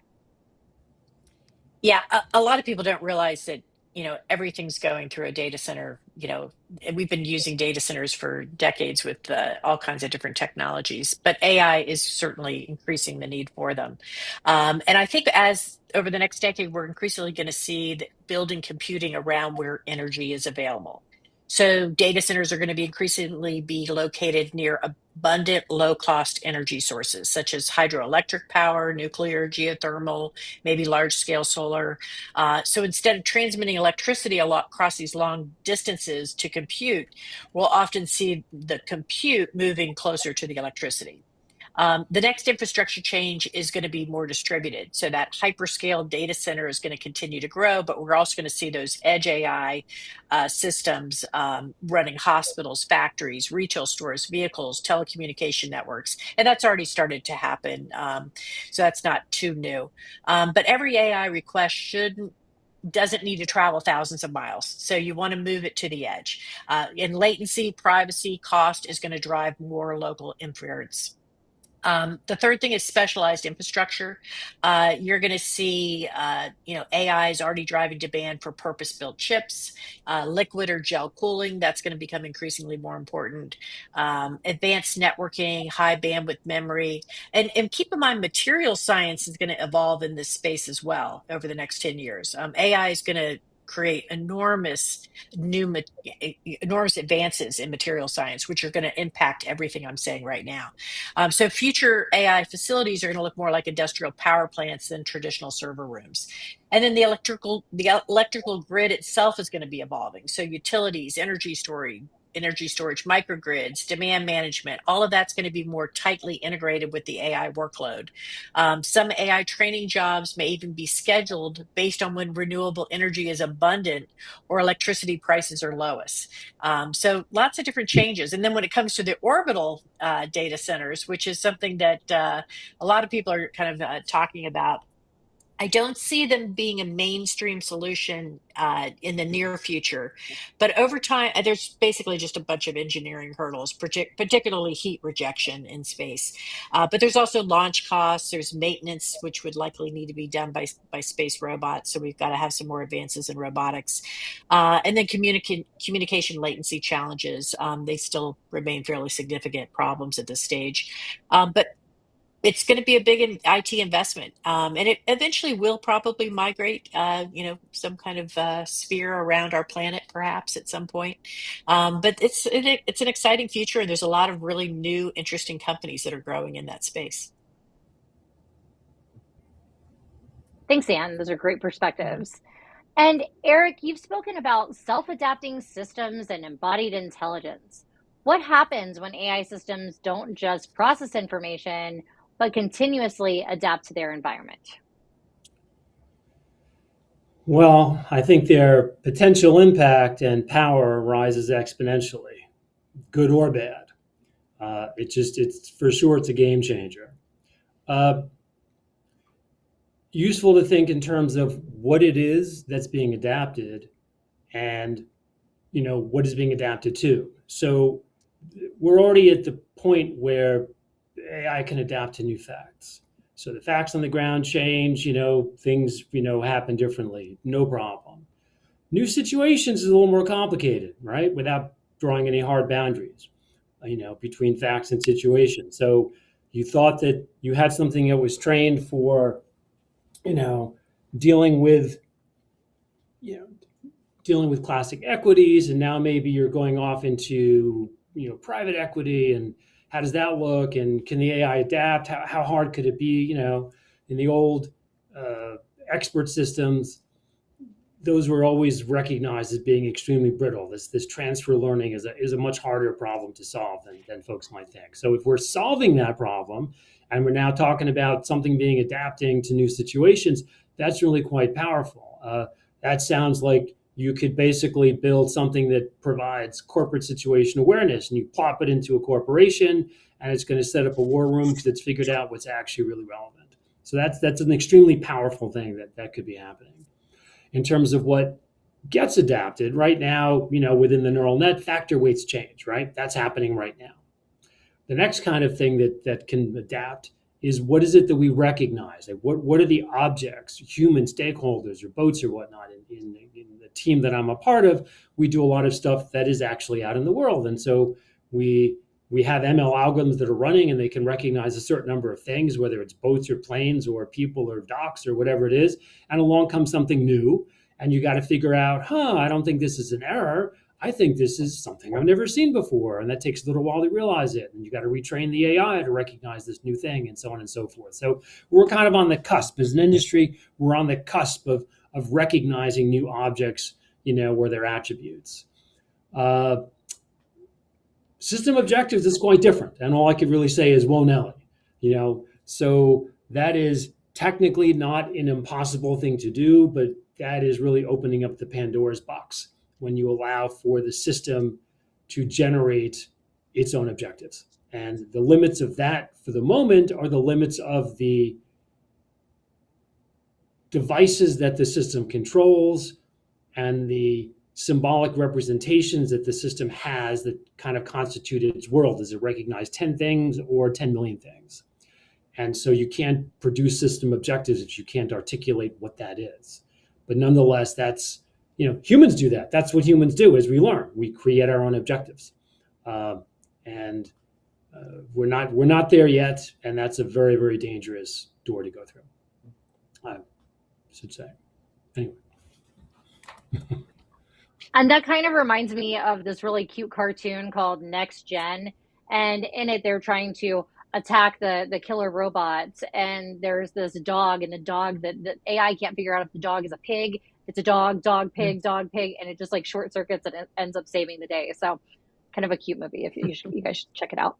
Yeah, a lot of people don't realize that, everything's going through a data center. And we've been using data centers for decades with all kinds of different technologies, but AI is certainly increasing the need for them. And I think as over the next decade, we're increasingly going to see that building computing around where energy is available. So data centers are going to be increasingly be located near abundant low-cost energy sources, such as hydroelectric power, nuclear, geothermal, maybe large-scale solar. So instead of transmitting electricity a lot across these long distances to compute, we'll often see the compute moving closer to the electricity. The next infrastructure change is going to be more distributed. So that hyperscale data center is going to continue to grow, but we're also going to see those edge AI systems running hospitals, factories, retail stores, vehicles, telecommunication networks. And that's already started to happen. So that's not too new. But every AI request doesn't need to travel thousands of miles. So you want to move it to the edge. And latency, privacy, cost is going to drive more local inference. The third thing is specialized infrastructure. You're going to see, AI is already driving demand for purpose-built chips, liquid or gel cooling. That's going to become increasingly more important. Advanced networking, high bandwidth memory, and keep in mind, material science is going to evolve in this space as well over the next 10 years. AI is going to create enormous advances in material science, which are going to impact everything I'm saying right now. So future AI facilities are going to look more like industrial power plants than traditional server rooms. And then the electrical grid itself is going to be evolving. So utilities, energy storage, microgrids, demand management, all of that's going to be more tightly integrated with the AI workload. Some AI training jobs may even be scheduled based on when renewable energy is abundant or electricity prices are lowest. So lots of different changes. And then when it comes to the orbital data centers, which is something that a lot of people are kind of talking about, I don't see them being a mainstream solution in the near future, but over time, there's basically just a bunch of engineering hurdles, particularly heat rejection in space. But there's also launch costs, there's maintenance, which would likely need to be done by space robots. So we've got to have some more advances in robotics. And then communication latency challenges. They still remain fairly significant problems at this stage. But it's going to be a big IT investment, and it eventually will probably migrate, some kind of sphere around our planet, perhaps at some point. But it's an exciting future, and there's a lot of really new, interesting companies that are growing in that space. Thanks, Anne. Those are great perspectives. And Eric, you've spoken about self-adapting systems and embodied intelligence. What happens when AI systems don't just process information, but continuously adapt to their environment? Well, I think their potential impact and power rises exponentially, good or bad. It's for sure, it's a game changer. Useful to think in terms of what it is that's being adapted and, what is being adapted to. So we're already at the point where AI can adapt to new facts. So the facts on the ground change, things, happen differently, no problem. New situations is a little more complicated, right? Without drawing any hard boundaries, between facts and situations. So you thought that you had something that was trained for, dealing with, classic equities, and now maybe you're going off into, private equity, and how does that look? And can the AI adapt? How hard could it be? In the old expert systems, those were always recognized as being extremely brittle. This transfer learning is a much harder problem to solve than folks might think. So if we're solving that problem, and we're now talking about something being adapting to new situations, that's really quite powerful. That sounds like you could basically build something that provides corporate situation awareness, and you plop it into a corporation, and it's going to set up a war room because it's figured out what's actually really relevant. So that's an extremely powerful thing that could be happening. In terms of what gets adapted right now, within the neural net, factor weights change, right? That's happening right now. The next kind of thing that can adapt is, what is it that we recognize? Like what are the objects, human stakeholders or boats or whatnot? In the team that I'm a part of, we do a lot of stuff that is actually out in the world. And so we have ML algorithms that are running, and they can recognize a certain number of things, whether it's boats or planes or people or docks or whatever it is. And along comes something new, and you got to figure out, I don't think this is an error. I think this is something I've never seen before. And that takes a little while to realize it. And you got to retrain the AI to recognize this new thing, and so on and so forth. So we're kind of on the cusp. As an industry, we're on the cusp of recognizing new objects, or their attributes. System objectives is quite different. And all I could really say is, whoa, Nelly. So that is technically not an impossible thing to do, but that is really opening up the Pandora's box when you allow for the system to generate its own objectives. And the limits of that for the moment are the limits of the devices that the system controls and the symbolic representations that the system has that kind of constitute its world. Does it recognize 10 things or 10 million things? And so you can't produce system objectives if you can't articulate what that is. But nonetheless, that's, humans do that. That's what humans do is we learn. We create our own objectives. And we're not there yet. And that's a very, very dangerous door to go through, I should say. Anyway. And that kind of reminds me of this really cute cartoon called Next Gen. And in it, they're trying to attack the killer robots. And there's this dog, and the dog that the AI can't figure out if the dog is a pig. It's a dog, pig, and it just like short circuits and it ends up saving the day. So kind of a cute movie. If you guys should check it out.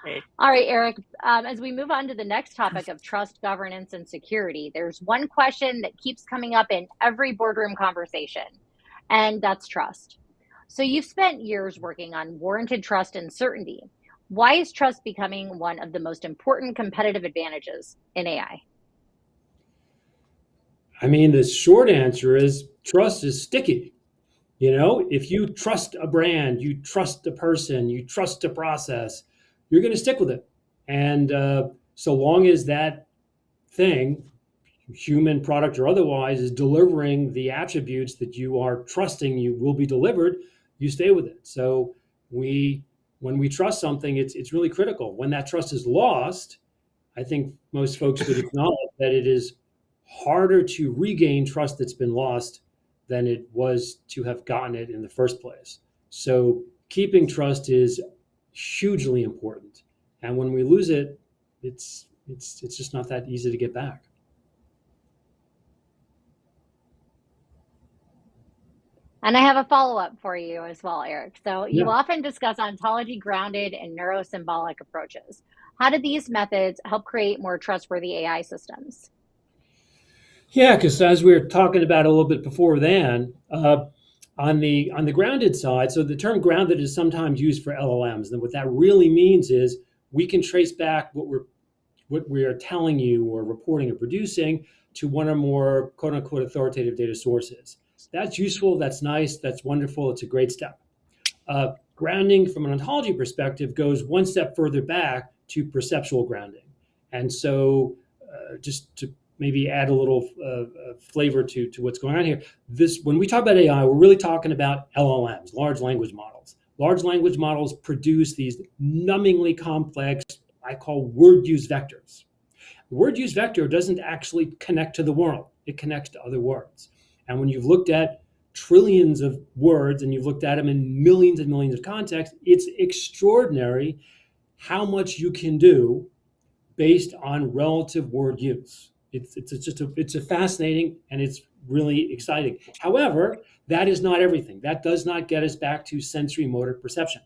Great. All right, Eric, as we move on to the next topic of trust, governance, and security, there's one question that keeps coming up in every boardroom conversation, and that's trust. So you've spent years working on warranted trust and certainty. Why is trust becoming one of the most important competitive advantages in AI? I mean, the short answer is trust is sticky. If you trust a brand, you trust a person, you trust a process, you're going to stick with it. And so long as that thing, human, product, or otherwise, is delivering the attributes that you are trusting you will be delivered, you stay with it. So when we trust something, it's really critical. When that trust is lost, I think most folks would acknowledge that it is harder to regain trust that's been lost than it was to have gotten it in the first place. So keeping trust is hugely important. And when we lose it, it's just not that easy to get back. And I have a follow-up for you as well, Eric. So you often discuss ontology grounded and neurosymbolic approaches. How do these methods help create more trustworthy AI systems? Yeah, because as we were talking about a little bit before then, on the grounded side, so the term grounded is sometimes used for LLMs. And what that really means is we can trace back what we are telling you or reporting or producing to one or more quote unquote authoritative data sources. That's useful, that's nice, that's wonderful, it's a great step. Grounding from an ontology perspective goes one step further back to perceptual grounding. And so just to maybe add a little flavor to what's going on here. When we talk about AI, we're really talking about LLMs, large language models. Large language models produce these numbingly complex, I call word use vectors. The word use vector doesn't actually connect to the world. It connects to other words. And when you've looked at trillions of words and you've looked at them in millions and millions of contexts, it's extraordinary how much you can do based on relative word use. It's a fascinating and it's really exciting. However, that is not everything. That does not get us back to sensory motor perception.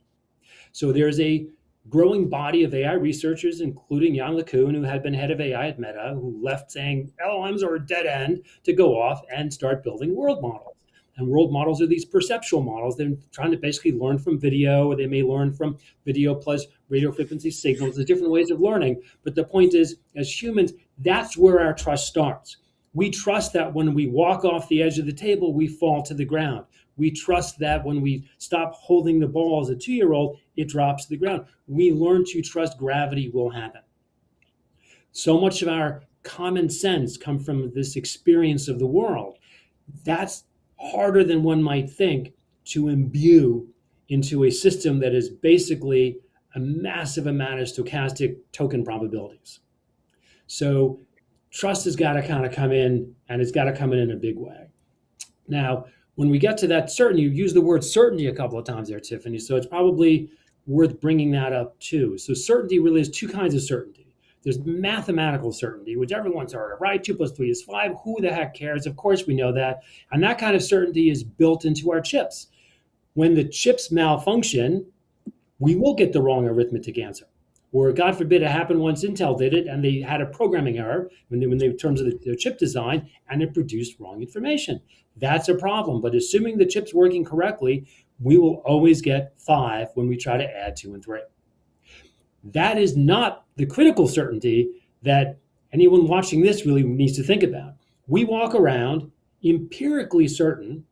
So there's a growing body of AI researchers, including Jan LeCun, who had been head of AI at Meta, who left saying LLMs are a dead end, to go off and start building world models. And world models are these perceptual models. They're trying to basically learn from video, or they may learn from video plus radio frequency signals. There's different ways of learning. But the point is, as humans, that's where our trust starts. We trust that when we walk off the edge of the table, we fall to the ground. We trust that when we stop holding the ball as a 2-year-old, it drops to the ground. We learn to trust gravity will happen. So much of our common sense comes from this experience of the world. That's harder than one might think to imbue into a system that is basically a massive amount of stochastic token probabilities. So trust has got to kind of come in, and it's got to come in a big way. Now, when we get to that certainty, you use the word certainty a couple of times there, Tiffany, so it's probably worth bringing that up too. So certainty really is two kinds of certainty. There's mathematical certainty, which everyone's heard of, right? 2 + 3 is 5. Who the heck cares? Of course we know that. And that kind of certainty is built into our chips. When the chips malfunction, we will get the wrong arithmetic answer. Or God forbid it happened once Intel did it and they had a programming error in terms of their chip design, and it produced wrong information. That's a problem. But assuming the chip's working correctly, we will always get 5 when we try to add 2 and 3. That is not the critical certainty that anyone watching this really needs to think about. We walk around empirically certain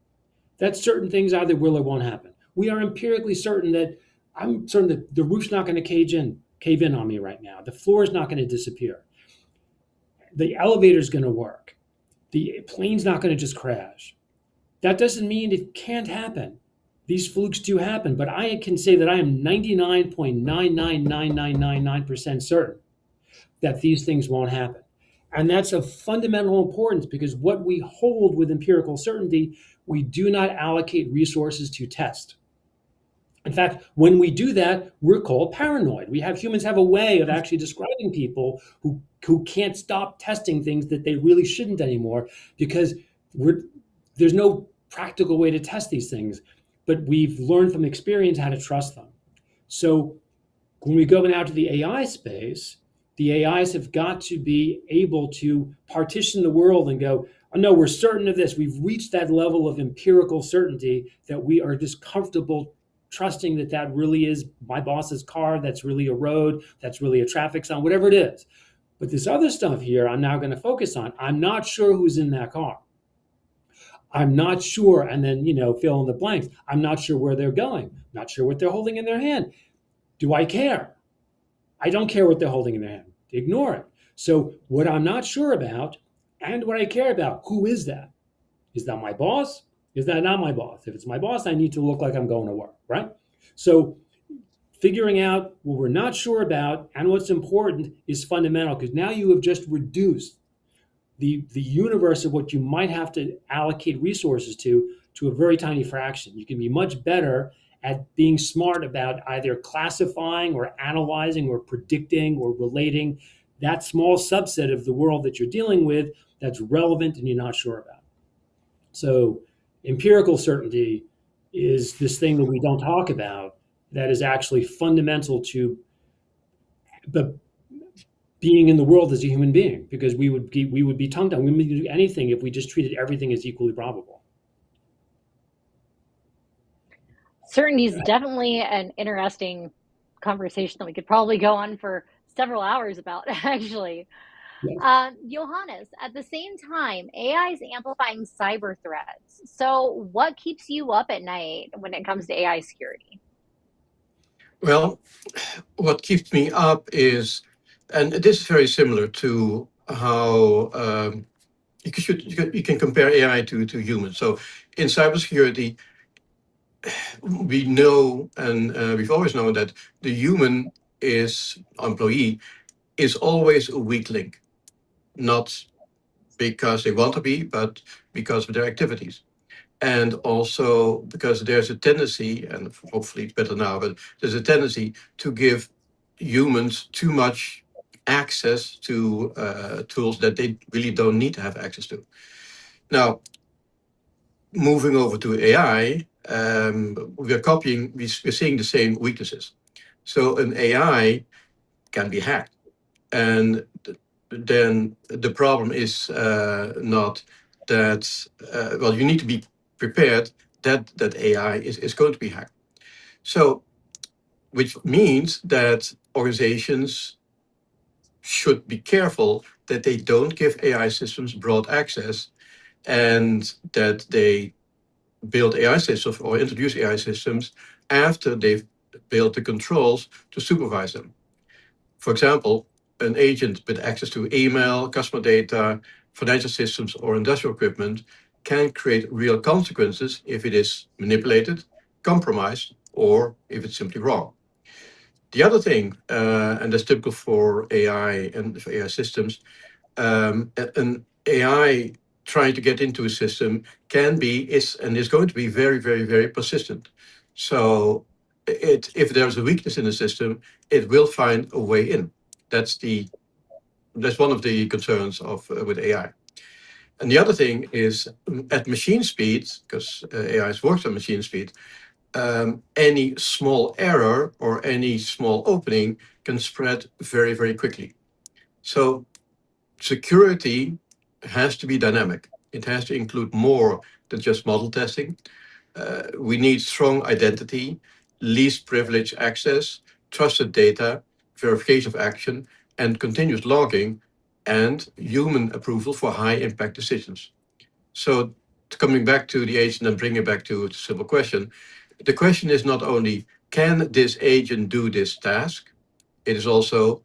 that certain things either will or won't happen. We are empirically certain that I'm certain that the roof's not going to cave in cave in on me right now. The floor is not going to disappear. The elevator is going to work. The plane's not going to just crash. That doesn't mean it can't happen. These flukes do happen, but I can say that I am 99.99999% certain that these things won't happen. And that's of fundamental importance because what we hold with empirical certainty, we do not allocate resources to test. In fact, when we do that, we're called paranoid. Humans have a way of actually describing people who can't stop testing things that they really shouldn't anymore because there's no practical way to test these things, but we've learned from experience how to trust them. So when we go now to the AI space, the AIs have got to be able to partition the world and go, oh, no, we're certain of this. We've reached that level of empirical certainty that we are just comfortable trusting that that really is my boss's car, that's really a road, that's really a traffic sign, whatever it is. But this other stuff here, I'm now going to focus on. I'm not sure who's in that car. I'm not sure, and then, fill in the blanks. I'm not sure where they're going. Not sure what they're holding in their hand. Do I care? I don't care what they're holding in their hand. Ignore it. So what I'm not sure about and what I care about, who is that? Is that my boss? Is that not my boss? If it's my boss, I need to look like I'm going to work, right? So figuring out what we're not sure about and what's important is fundamental because now you have just reduced the universe of what you might have to allocate resources to a very tiny fraction. You can be much better at being smart about either classifying or analyzing or predicting or relating that small subset of the world that you're dealing with that's relevant and you're not sure about. So empirical certainty is this thing that we don't talk about that is actually fundamental to the being in the world as a human being, because we would be tongue tied. We wouldn't do anything if we just treated everything as equally probable. Certainty is definitely an interesting conversation that we could probably go on for several hours about, actually. Yes. Johannes, at the same time, AI is amplifying cyber threats. So what keeps you up at night when it comes to AI security? Well, what keeps me up is, and this is very similar to how you can compare AI to humans. So in cybersecurity, we know, and we've always known that the human employee is always a weak link, not because they want to be, but because of their activities. And also because there's a tendency, and hopefully it's better now, but there's a tendency to give humans too much access to tools that they really don't need to have access to. Now, moving over to AI, we're seeing the same weaknesses. So an AI can be hacked. And then the problem is not that, you need to be prepared that AI is going to be hacked. So, which means that organizations should be careful that they don't give AI systems broad access and that they build AI systems or introduce AI systems after they've built the controls to supervise them. For example, an agent with access to email, customer data, financial systems, or industrial equipment can create real consequences if it is manipulated, compromised, or if it's simply wrong. The other thing, and that's typical for AI and for AI systems, an AI trying to get into a system is going to be very, very, very persistent. So if there's a weakness in the system, it will find a way in. That's one of the concerns with AI. And the other thing is at machine speed, because AI works at machine speed, any small error or any small opening can spread very, very quickly. So security has to be dynamic. It has to include more than just model testing. We need strong identity, least privilege access, trusted data, verification of action, and continuous logging, and human approval for high impact decisions. So coming back to the agent and bringing it back to a simple question, the question is not only, can this agent do this task? it is also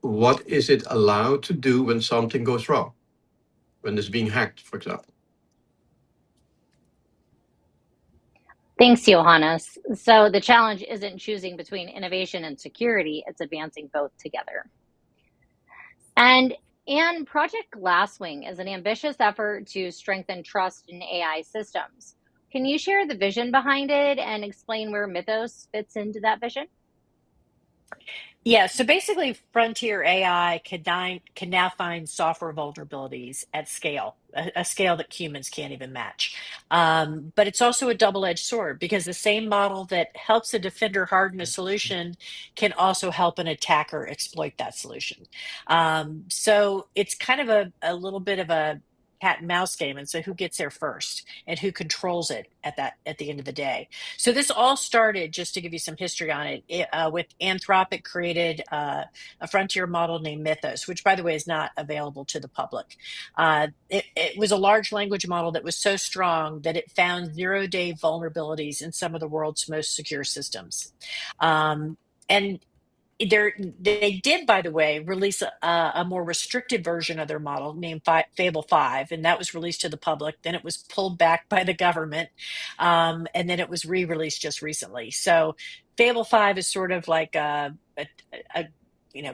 what is it allowed to do when something goes wrong, when it's being hacked, for example. Thanks, Johannes. So the challenge isn't choosing between innovation and security, it's advancing both together. And Project Glasswing is an ambitious effort to strengthen trust in AI systems. Can you share the vision behind it and explain where Mythos fits into that vision? Yeah, so basically, frontier AI can now find software vulnerabilities at scale, a scale that humans can't even match. But it's also a double-edged sword because the same model that helps a defender harden a solution can also help an attacker exploit that solution. So it's kind of a little bit of a cat and mouse game, and so who gets there first and who controls it at the end of the day. So this all started, just to give you some history on it, with Anthropic created a frontier model named Mythos, which, by the way, is not available to the public. It was a large language model that was so strong that it found zero-day vulnerabilities in some of the world's most secure systems. And they did, by the way, release a more restricted version of their model named Fable 5, and that was released to the public. Then it was pulled back by the government, and then it was re-released just recently. So Fable 5 is sort of like a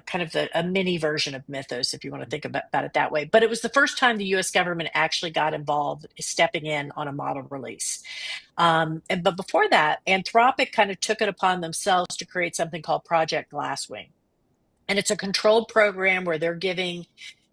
kind of a mini version of Mythos, if you want to think about it that way. But it was the first time the US government actually got involved, stepping in on a model release. But before that, Anthropic kind of took it upon themselves to create something called Project Glasswing. And it's a controlled program where they're giving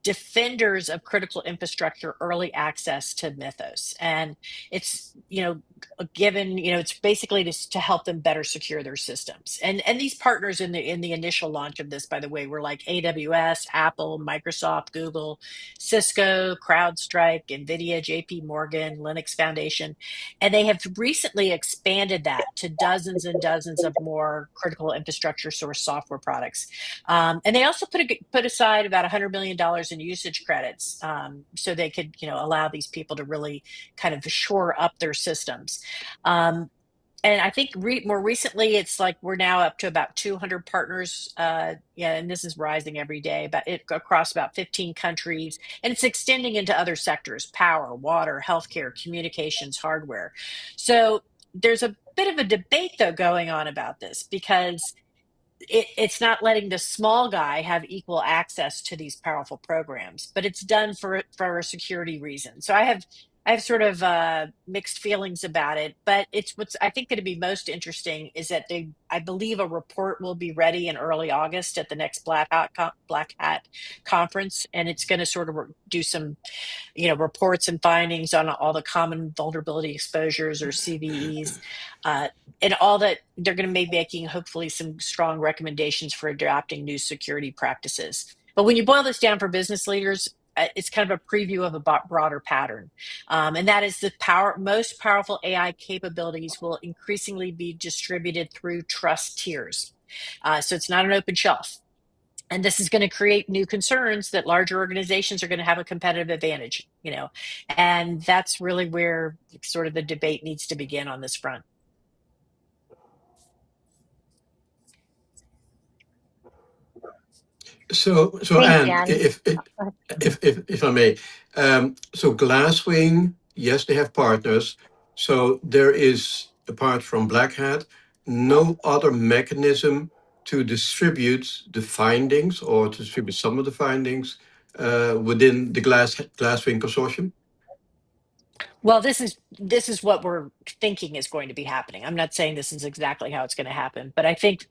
defenders of critical infrastructure early access to Mythos. And it's, it's basically to help them better secure their systems. And these partners in the initial launch of this, by the way, were like AWS, Apple, Microsoft, Google, Cisco, CrowdStrike, NVIDIA, JP Morgan, Linux Foundation. And they have recently expanded that to dozens and dozens of more critical infrastructure source software products. And they also put aside about $100 million in usage credits, so they could, allow these people to really kind of shore up their systems. And I think more recently, it's like we're now up to about 200 partners. And this is rising every day, but across about 15 countries, and it's extending into other sectors: power, water, healthcare, communications, hardware. So there's a bit of a debate, though, going on about this because it's not letting the small guy have equal access to these powerful programs, but it's done for a security reason. So I have sort of mixed feelings about it, but what's I think going to be most interesting is that I believe a report will be ready in early August at the next Black Hat conference, and it's going to sort of do some reports and findings on all the common vulnerability exposures, or CVEs, and all that. They're going to be making hopefully some strong recommendations for adopting new security practices. But when you boil this down for business leaders, it's kind of a preview of a broader pattern. And that is most powerful AI capabilities will increasingly be distributed through trust tiers. So it's not an open shelf. And this is going to create new concerns that larger organizations are going to have a competitive advantage, and that's really where sort of the debate needs to begin on this front. So Thanks, Anne, if I may, so Glasswing, yes, they have partners. So there is, apart from Black Hat, no other mechanism to distribute the findings or to distribute some of the findings within the Glasswing consortium. Well, this is what we're thinking is going to be happening. I'm not saying this is exactly how it's going to happen, but I think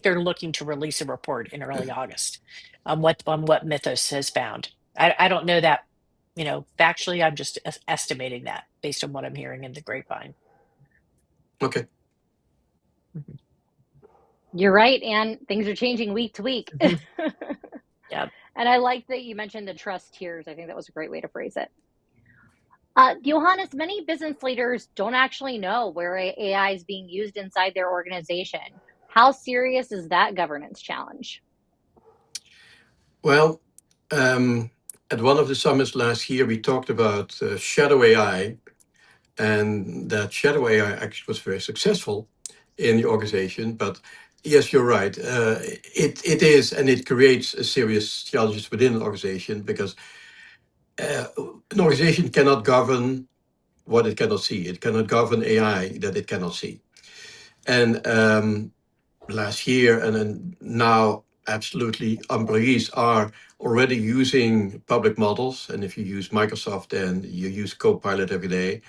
they're looking to release a report in early August on what Mythos has found. I don't know that, factually. I'm just estimating that based on what I'm hearing in the grapevine. Okay. Mhm. You're right, Anne. Things are changing week to week. Yeah. And I like that you mentioned the trust tiers. I think that was a great way to phrase it. Johannes, many business leaders don't actually know where AI is being used inside their organization. How serious is that governance challenge? Well, at one of the summits last year, we talked about shadow AI, and that shadow AI actually was very successful in the organization, but Yes, you're right. It is, and it creates a serious challenges within an organization because uh, an organization cannot govern what it cannot see. It cannot govern AI that it cannot see. And last year and then now, absolutely, employees are already using public models. And if you use Microsoft, then you use Copilot every day,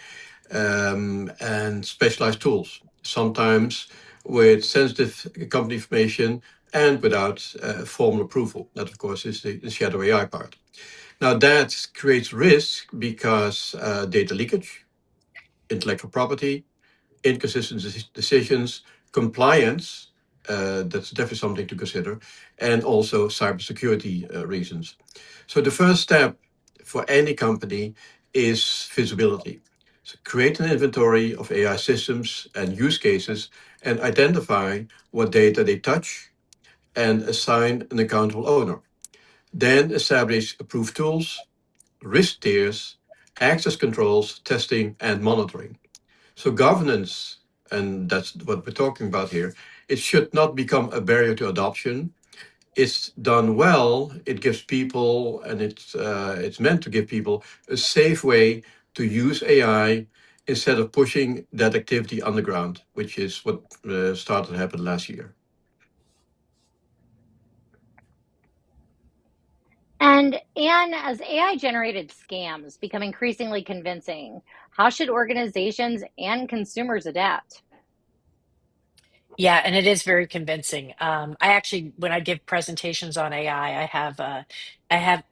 and specialized tools, sometimes with sensitive company information and without formal approval. That, of course, is the shadow AI part. Now, that creates risk because data leakage, intellectual property, inconsistent decisions, compliance, that's definitely something to consider, and also cybersecurity reasons. So the first step for any company is visibility. So create an inventory of AI systems and use cases and identify what data they touch and assign an accountable owner. Then establish approved tools, risk tiers, access controls, testing, and monitoring. So governance, and that's what we're talking about here, it should not become a barrier to adoption. It's done well. It gives people, and it's meant to give people a safe way to use AI instead of pushing that activity underground, which is what started to happen last year. And Anne, as AI generated scams become increasingly convincing, how should organizations and consumers adapt? Yeah, and it is very convincing. I actually, when I give presentations on AI, I have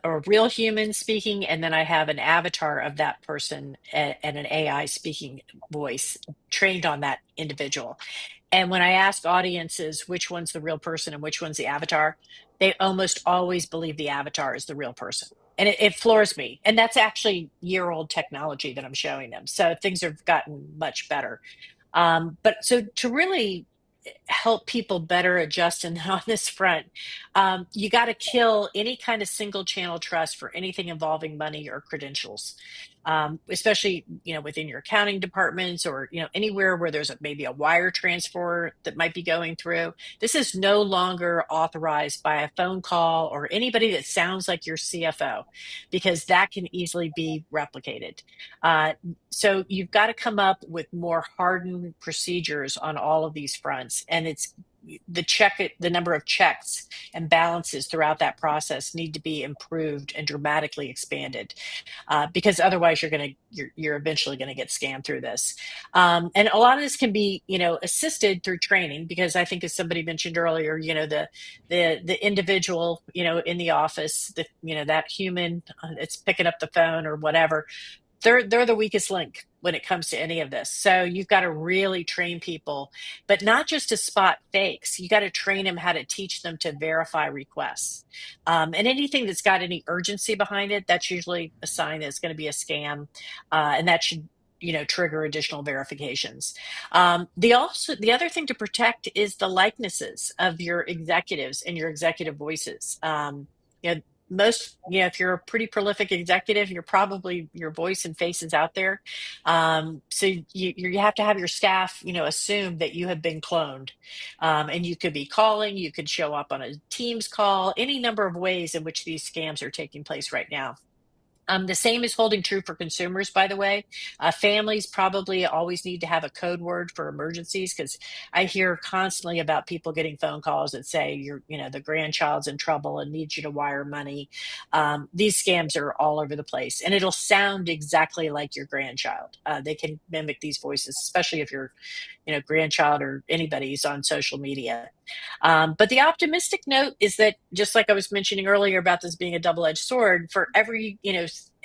a real human speaking, and then I have an avatar of that person and an AI speaking voice trained on that individual. And when I ask audiences which one's the real person and which one's the avatar, they almost always believe the avatar is the real person. And it floors me. And that's actually year-old technology that I'm showing them. So things have gotten much better. But so to really help people better adjust and on this front, you got to kill any kind of single channel trust for anything involving money or credentials, especially within your accounting departments or anywhere where there's maybe a wire transfer that might be going through. This is no longer authorized by a phone call or anybody that sounds like your CFO, because that can easily be replicated. Uh, so you've got to come up with more hardened procedures on all of these fronts. And it's the number of checks and balances throughout that process need to be improved and dramatically expanded, because otherwise you're eventually going to get scammed through this. And a lot of this can be assisted through training, because I think, as somebody mentioned earlier, the individual in the office, that human that's picking up the phone or whatever, they're the weakest link when it comes to any of this. So you've got to really train people, but not just to spot fakes. You got to train them how to teach them to verify requests. And anything that's got any urgency behind it, that's usually a sign that it's going to be a scam, and that should trigger additional verifications. The other thing to protect is the likenesses of your executives and your executive voices. You know, if you're a pretty prolific executive, you're probably, your voice and face is out there. So you have to have your staff assume that you have been cloned. And you could be calling, you could show up on a Teams call, any number of ways in which these scams are taking place right now. The same is holding true for consumers, by the way. Families probably always need to have a code word for emergencies, because I hear constantly about people getting phone calls that say the grandchild's in trouble and needs you to wire money. These scams are all over the place, and it'll sound exactly like your grandchild. They can mimic these voices, especially if your grandchild or anybody's on social media. But the optimistic note is that, just like I was mentioning earlier about this being a double-edged sword, for every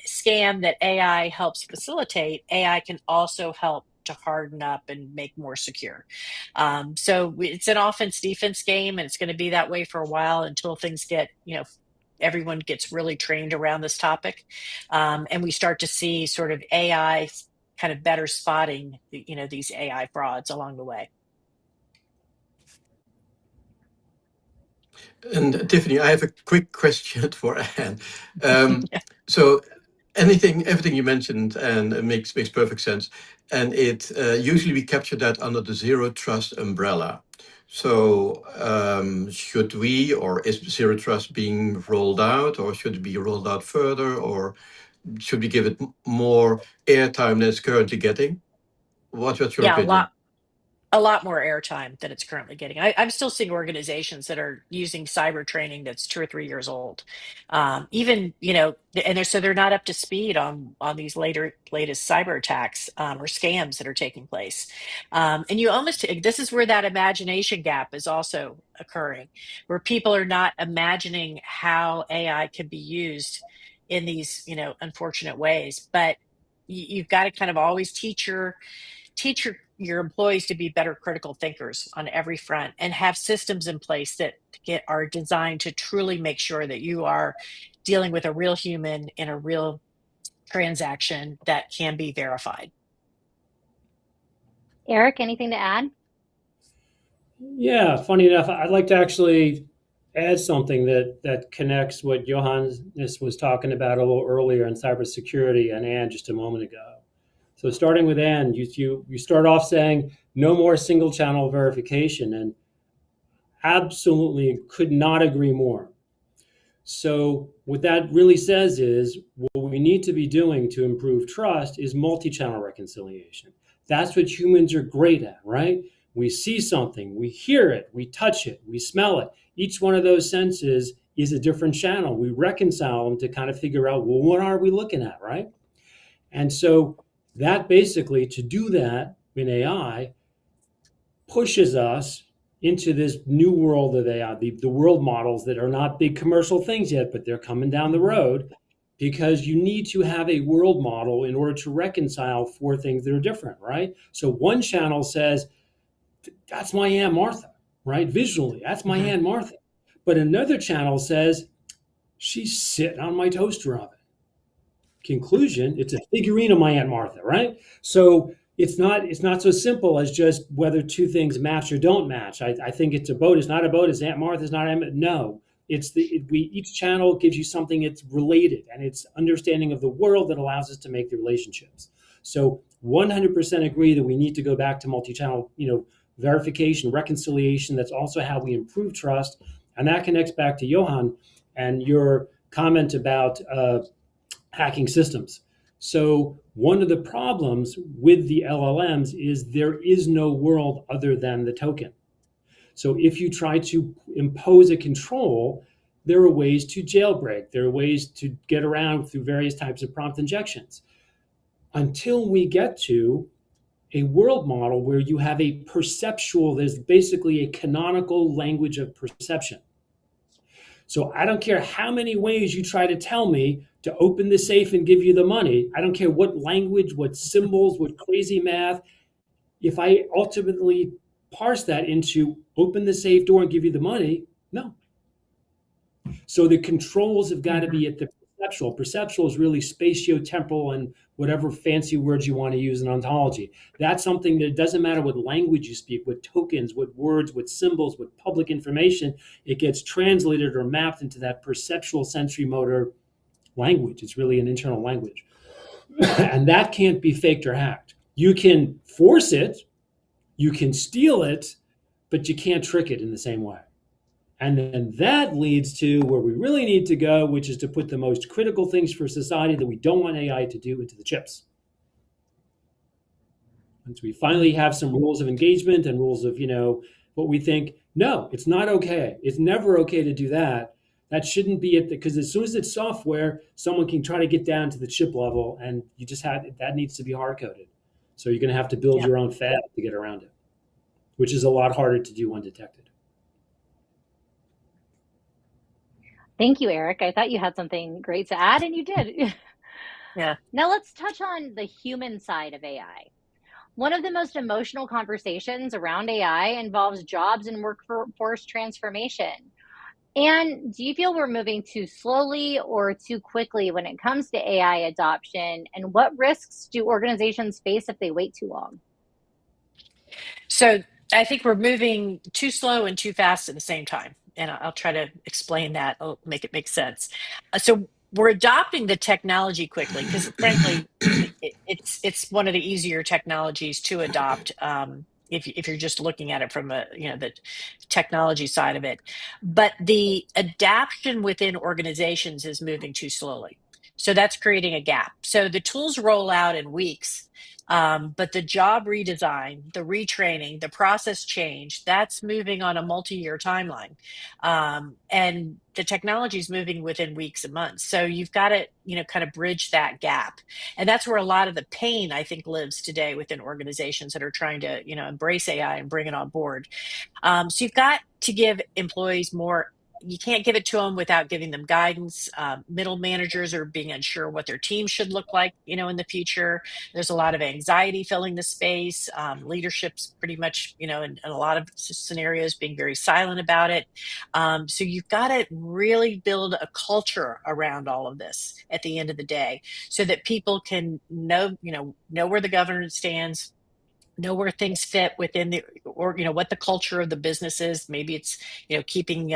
scam that AI helps facilitate, AI can also help to harden up and make more secure. So it's an offense defense game, and it's going to be that way for a while until things get everyone gets really trained around this topic, and we start to see sort of AI kind of better spotting these AI frauds along the way. And Tiffany, I have a quick question for Anne. So everything you mentioned, and it makes perfect sense. And it usually we capture that under the zero trust umbrella. So should we, or is Zero Trust being rolled out, or should it be rolled out further, or should we give it more airtime than it's currently getting? What's your Yeah, opinion? a lot more airtime than it's currently getting. I'm still seeing organizations that are using cyber training that's 2 or 3 years old. Even, and they're not up to speed on these latest cyber attacks or scams that are taking place. And this is where that imagination gap is also occurring, where people are not imagining how AI can be used in these, unfortunate ways. But you've got to kind of always teach your employees to be better critical thinkers on every front and have systems in place that are designed to truly make sure that you are dealing with a real human in a real transaction that can be verified. Eric, anything to add? Yeah, funny enough, I'd like to actually add something that connects what Johannes was talking about a little earlier in cybersecurity and Anne just a moment ago. So starting with Anne, you start off saying no more single channel verification, and absolutely could not agree more. So what that really says is what we need to be doing to improve trust is multi-channel reconciliation. That's what humans are great at, right? We see something, we hear it, we touch it, we smell it. Each one of those senses is a different channel. We reconcile them to kind of figure out, well, what are we looking at, right? And so that basically, to do that in AI, pushes us into this new world of AI, the world models that are not big commercial things yet, but they're coming down the road, because you need to have a world model in order to reconcile four things that are different, right? So one channel says, that's my Aunt Martha, right? Visually, that's my Aunt Martha. But another channel says, she's sitting on my toaster oven. Conclusion, it's a figurine of my Aunt Martha, right? So it's not so simple as just whether two things match or don't match. I think it's a boat. It's not a boat. It's Aunt Martha's not Aunt. No, each channel gives you something that's related, and it's understanding of the world that allows us to make the relationships. So 100% agree that we need to go back to multi-channel, verification, reconciliation. That's also how we improve trust, and that connects back to Johan and your comment about hacking systems. So one of the problems with the LLMs is there is no world other than the token. So if you try to impose a control, there are ways to jailbreak. There are ways to get around through various types of prompt injections. Until we get to a world model where you have a perceptual, there's basically a canonical language of perception. So I don't care how many ways you try to tell me to open the safe and give you the money. I don't care what language, what symbols, what crazy math. If I ultimately parse that into open the safe door and give you the money, no. So the controls have got to be at the perceptual. Perceptual is really spatiotemporal and whatever fancy words you want to use in ontology. That's something that doesn't matter what language you speak, what tokens, what words, what symbols, what public information, it gets translated or mapped into that perceptual sensory motor language. It's really an internal language. And that can't be faked or hacked. You can force it, you can steal it, but you can't trick it in the same way. And then that leads to where we really need to go, which is to put the most critical things for society that we don't want AI to do into the chips. Once we finally have some rules of engagement and rules of, what we think, no, it's not okay. It's never okay to do that. That shouldn't be it, because as soon as it's software, someone can try to get down to the chip level, and you just that needs to be hard coded. So you're going to have to build your own fab to get around it, which is a lot harder to do undetected. Thank you, Eric. I thought you had something great to add, and you did. Yeah. Now let's touch on the human side of AI. One of the most emotional conversations around AI involves jobs and workforce transformation. And do you feel we're moving too slowly or too quickly when it comes to AI adoption? And what risks do organizations face if they wait too long? So I think we're moving too slow and too fast at the same time. And I'll try to explain that. I'll make it make sense. So we're adopting the technology quickly because, frankly, it's one of the easier technologies to adopt if you're just looking at it from the technology side of it. But the adaptation within organizations is moving too slowly. So that's creating a gap. So the tools roll out in weeks, but the job redesign, the retraining, the process change, that's moving on a multi-year timeline. And the technology is moving within weeks and months. So you've got to, kind of bridge that gap. And that's where a lot of the pain, I think, lives today within organizations that are trying to, embrace AI and bring it on board. So you've got to give employees more. You can't give it to them without giving them guidance. Middle managers are being unsure what their team should look like, in the future. There's a lot of anxiety filling the space. Leadership's pretty much, in a lot of scenarios, being very silent about it. So you've got to really build a culture around all of this at the end of the day, so that people can know where the governance stands, know where things fit within what the culture of the business is. Maybe it's keeping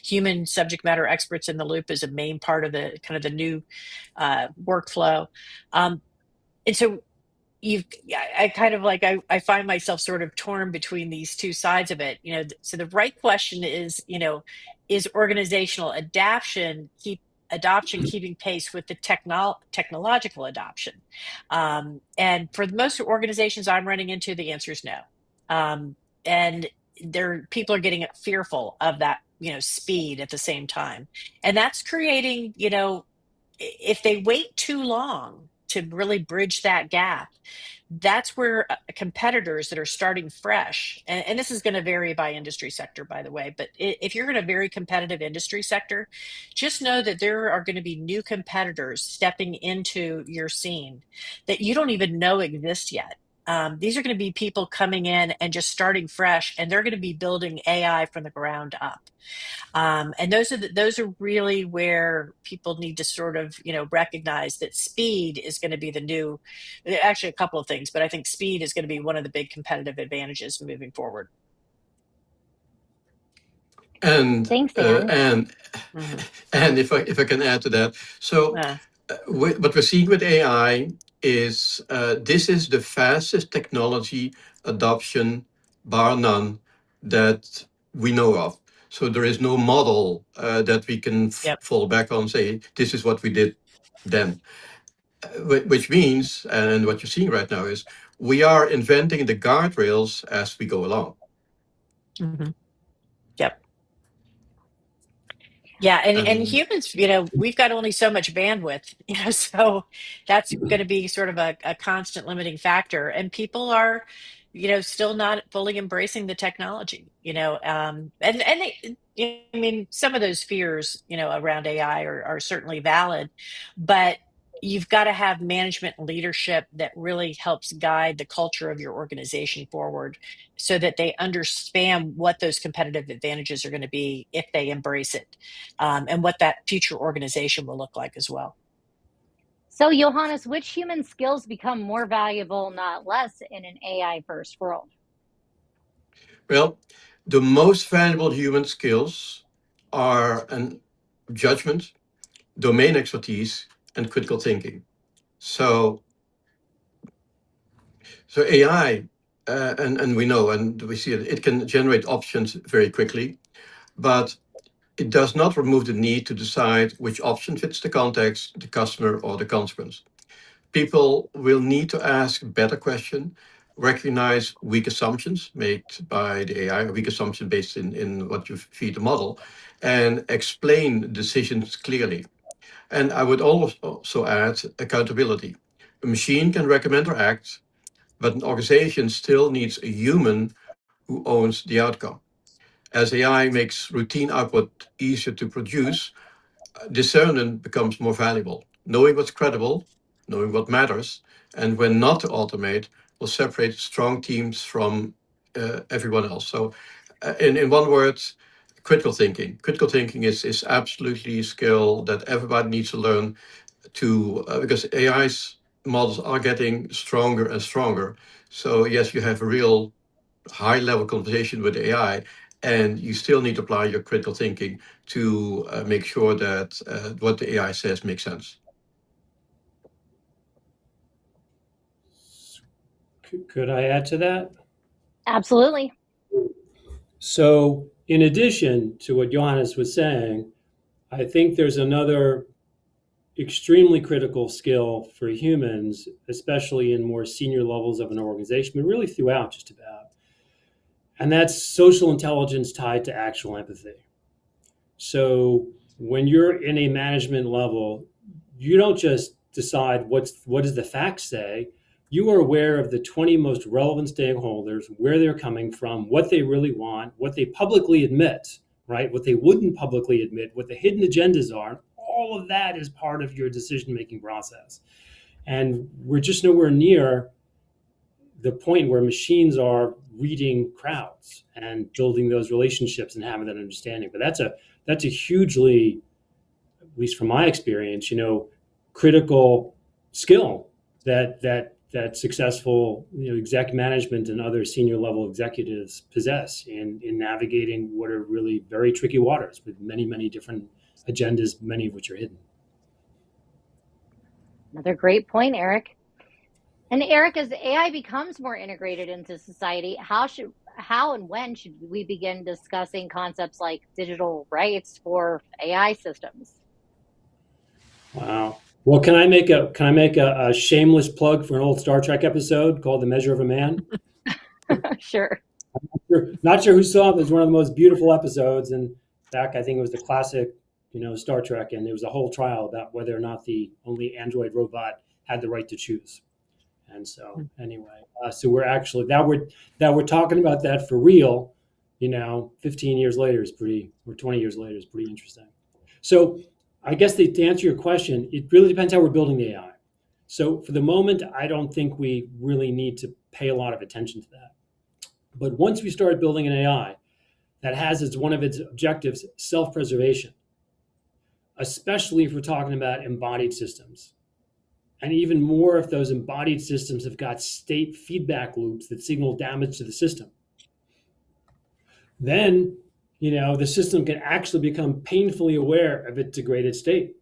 human subject matter experts in the loop is a main part of the kind of the new workflow. And so I kind of like I find myself sort of torn between these two sides of it. So the right question is organizational adoption keeping pace with the technological adoption? And for most organizations I'm running into, the answer is no. And people are getting fearful of that, speed at the same time. And that's creating, if they wait too long to really bridge that gap, that's where competitors that are starting fresh, and this is going to vary by industry sector, by the way, but if you're in a very competitive industry sector, just know that there are going to be new competitors stepping into your scene that you don't even know exist yet. These are going to be people coming in and just starting fresh, and they're going to be building AI from the ground up. And those are really where people need to sort of recognize that speed is going to be the new. Actually, a couple of things, but I think speed is going to be one of the big competitive advantages moving forward. And Thanks, Anne. and if I can add to that, so what we're seeing with AI is this is the fastest technology adoption, bar none, that we know of. So there is no model that we can Yep. fall back on and say this is what we did then. Which means, and what you're seeing right now is we are inventing the guardrails as we go along. Yep. Yeah, and humans, we've got only so much bandwidth, so that's going to be sort of a constant limiting factor. And people are, still not fully embracing the technology, and I mean, some of those fears, around AI are certainly valid, but you've got to have management and leadership that really helps guide the culture of your organization forward, so that they understand what those competitive advantages are going to be if they embrace it, and what that future organization will look like as well. So, Johannes, which human skills become more valuable, not less, in an AI-first world? Well, the most valuable human skills are judgment, domain expertise, and critical thinking. So AI, and we know, and we see it can generate options very quickly, but it does not remove the need to decide which option fits the context, the customer, or the consequence. People will need to ask better questions, recognize weak assumptions made by the AI, a weak assumption based in what you feed the model, and explain decisions clearly. And I would also add accountability. A machine can recommend or act, but an organization still needs a human who owns the outcome. As AI makes routine output easier to produce, discernment becomes more valuable. Knowing what's credible, knowing what matters, and when not to automate will separate strong teams from everyone else. So, in one word, critical thinking. Critical thinking is absolutely a skill that everybody needs to learn because AI's models are getting stronger and stronger. So yes, you have a real high level conversation with AI, and you still need to apply your critical thinking to make sure that what the AI says makes sense. Could I add to that? Absolutely. So, in addition to what Johannes was saying, I think there's another extremely critical skill for humans, especially in more senior levels of an organization, but really throughout just about. And that's social intelligence tied to actual empathy. So when you're in a management level, you don't just decide what does the facts say. You are aware of the 20 most relevant stakeholders, where they're coming from, what they really want, what they publicly admit, right? What they wouldn't publicly admit, what the hidden agendas are. All of that is part of your decision-making process. And we're just nowhere near the point where machines are reading crowds and building those relationships and having that understanding. But that's a hugely, at least from my experience, critical skill that successful exec management and other senior level executives possess in navigating what are really very tricky waters with many different agendas, many of which are hidden. Another great point, Eric. And Eric, as AI becomes more integrated into society, how and when should we begin discussing concepts like digital rights for AI systems? Wow. Well, can I make a shameless plug for an old Star Trek episode called "The Measure of a Man"? Sure. Not sure who saw it. It was one of the most beautiful episodes, and back I think it was the classic, Star Trek, and there was a whole trial about whether or not the only android robot had the right to choose. And so anyway, so we're actually that we're talking about that for real. 15 years later is pretty, or 20 years later is pretty interesting. So I guess to answer your question, it really depends how we're building the AI. So for the moment, I don't think we really need to pay a lot of attention to that. But once we start building an AI that has as one of its objectives self-preservation, especially if we're talking about embodied systems, and even more if those embodied systems have got state feedback loops that signal damage to the system, then the system can actually become painfully aware of its degraded state,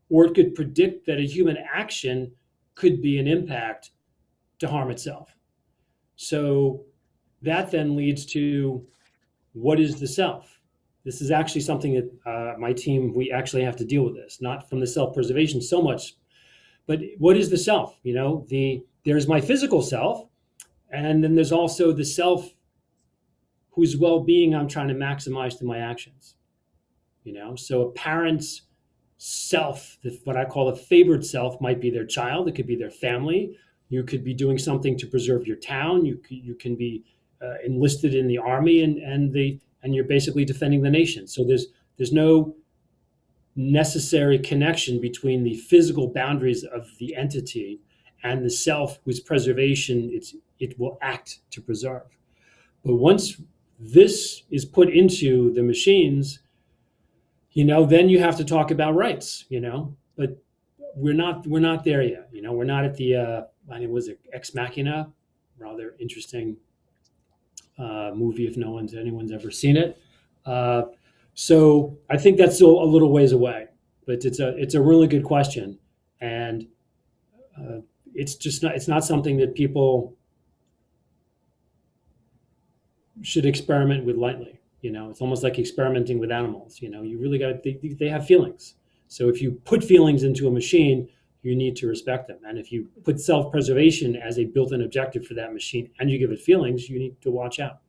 or it could predict that a human action could be an impact to harm itself. So that then leads to, what is the self? This is actually something that my team, we actually have to deal with this, not from the self-preservation so much, but what is the self? There's my physical self, and then there's also the self whose well-being I'm trying to maximize through my actions. So a parent's self, what I call a favored self, might be their child. It could be their family. You could be doing something to preserve your town. You can be enlisted in the army, and you're basically defending the nation. So there's no necessary connection between the physical boundaries of the entity and the self whose preservation it will act to preserve. But once this is put into the machines, then you have to talk about rights, but we're not there yet. We're not at the, I think it was Ex Machina, rather interesting movie if anyone's ever seen it. So I think that's still a little ways away, but it's a really good question, and it's not something that people should experiment with lightly. It's almost like experimenting with animals. You really got they have feelings. So if you put feelings into a machine, you need to respect them. And if you put self-preservation as a built-in objective for that machine and you give it feelings, you need to watch out.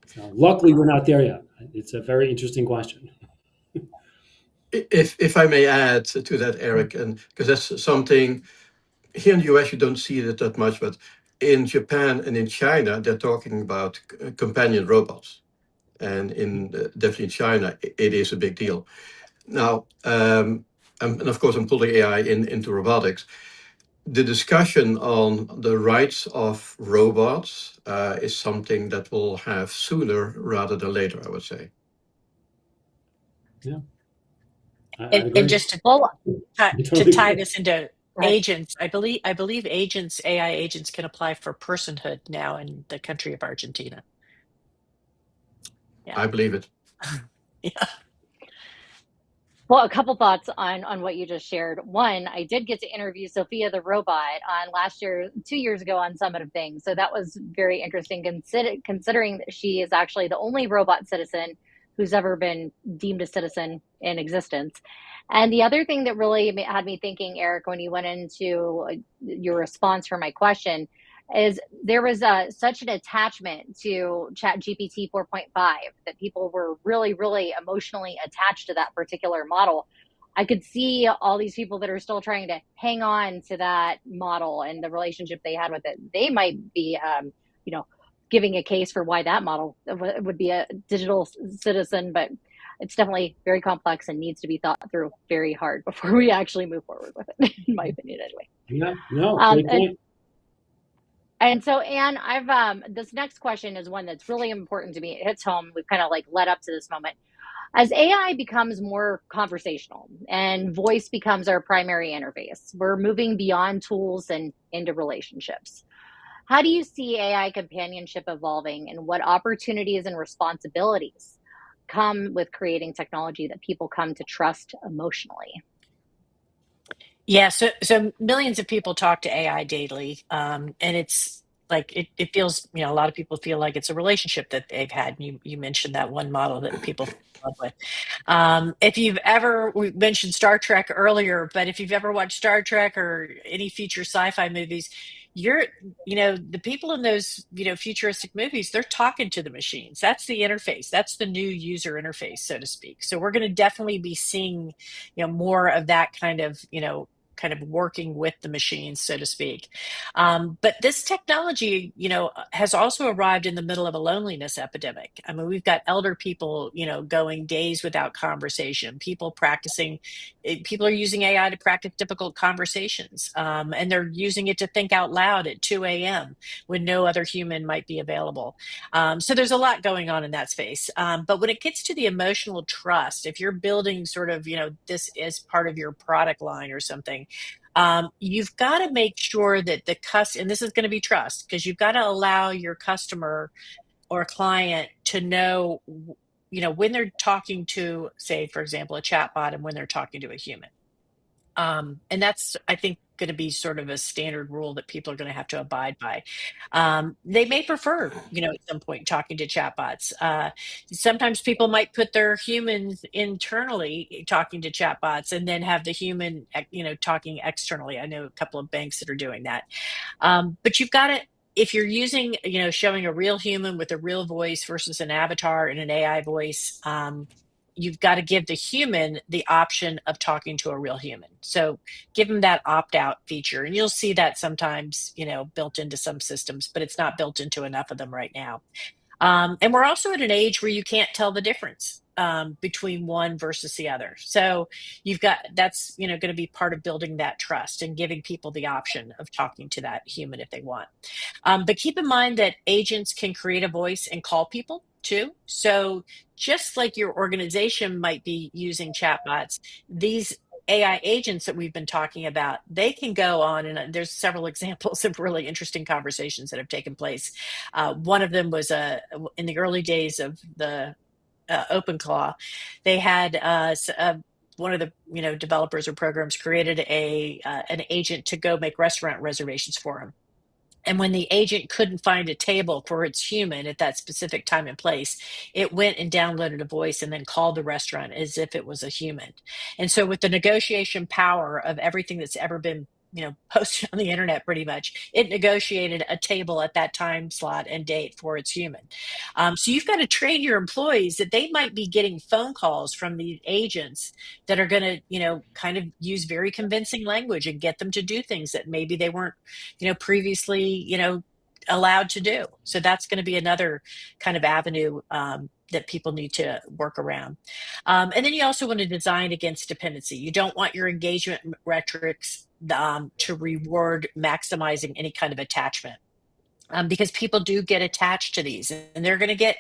So luckily, we're not there yet. It's a very interesting question. If I may add to that, Eric, and because that's something here in the US you don't see it that much, but in Japan and in China they're talking about companion robots, and definitely in China it is a big deal. Now, and of course I'm pulling AI into robotics. The discussion on the rights of robots is something that we'll have sooner rather than later, I would say. Yeah. And just to, Well, to tie this into right. agents, I believe AI agents can apply for personhood now in the country of Argentina. Yeah. I believe it. Yeah. Well, a couple thoughts on what you just shared. One, I did get to interview Sophia the robot on last year, 2 years ago on Summit of Things. So that was very interesting, considering that she is actually the only robot citizen who's ever been deemed a citizen in existence. And the other thing that really had me thinking, Eric, when you went into your response for my question, is there was such an attachment to chat gpt 4.5 that people were really, really emotionally attached to that particular model. I could see all these people that are still trying to hang on to that model and the relationship they had with it. They might be you know giving a case for why that model would be a digital citizen, but it's definitely very complex and needs to be thought through very hard before we actually move forward with it, in my opinion anyway. Yeah, no, um, great and point. And so, Anne, I've this next question is one that's really important to me. It hits home. We've kind of like led up to this moment. As AI becomes more conversational and voice becomes our primary interface, we're moving beyond tools and into relationships. How do you see AI companionship evolving, and what opportunities and responsibilities come with creating technology that people come to trust emotionally? Yeah, so millions of people talk to AI daily, and it's like it feels, a lot of people feel like it's a relationship that they've had. And you mentioned that one model that people fall in love with. If you've ever, we mentioned Star Trek earlier, but if you've ever watched Star Trek or any future sci-fi movies, you're, the people in those, futuristic movies, they're talking to the machines. That's the interface. That's the new user interface, so to speak. So we're going to definitely be seeing, more of that kind of working with the machines, so to speak. But this technology, has also arrived in the middle of a loneliness epidemic. I mean, we've got elder people, going days without conversation, people are using AI to practice difficult conversations, and they're using it to think out loud at 2 a.m. when no other human might be available. So there's a lot going on in that space. But when it gets to the emotional trust, if you're building sort of, this as part of your product line or something, you've got to make sure that and this is going to be trust, because you've got to allow your customer or client to know, when they're talking to, say, for example, a chatbot, and when they're talking to a human. And that's, I think, going to be sort of a standard rule that people are going to have to abide by. They may prefer, at some point talking to chatbots. Sometimes people might put their humans internally talking to chatbots and then have the human, talking externally. I know a couple of banks that are doing that. But you've got to, if you're using, showing a real human with a real voice versus an avatar and an AI voice, you've got to give the human the option of talking to a real human. So give them that opt-out feature. And you'll see that sometimes, built into some systems, but it's not built into enough of them right now. And we're also at an age where you can't tell the difference between one versus the other. So that's going to be part of building that trust and giving people the option of talking to that human if they want. But keep in mind that agents can create a voice and call people too. So just like your organization might be using chatbots, these AI agents that we've been talking about, they can go on, and there's several examples of really interesting conversations that have taken place. One of them was in the early days of the OpenClaw. They had one of the developers or programs created an agent to go make restaurant reservations for him. And when the agent couldn't find a table for its human at that specific time and place, it went and downloaded a voice and then called the restaurant as if it was a human. And so with the negotiation power of everything that's ever been posted on the internet, pretty much, it negotiated a table at that time slot and date for its human. So you've got to train your employees that they might be getting phone calls from the agents that are going to, kind of use very convincing language and get them to do things that maybe they weren't, previously, allowed to do. So that's going to be another kind of avenue that people need to work around. And then you also want to design against dependency. You don't want your engagement metrics to reward maximizing any kind of attachment, because people do get attached to these, and they're going to get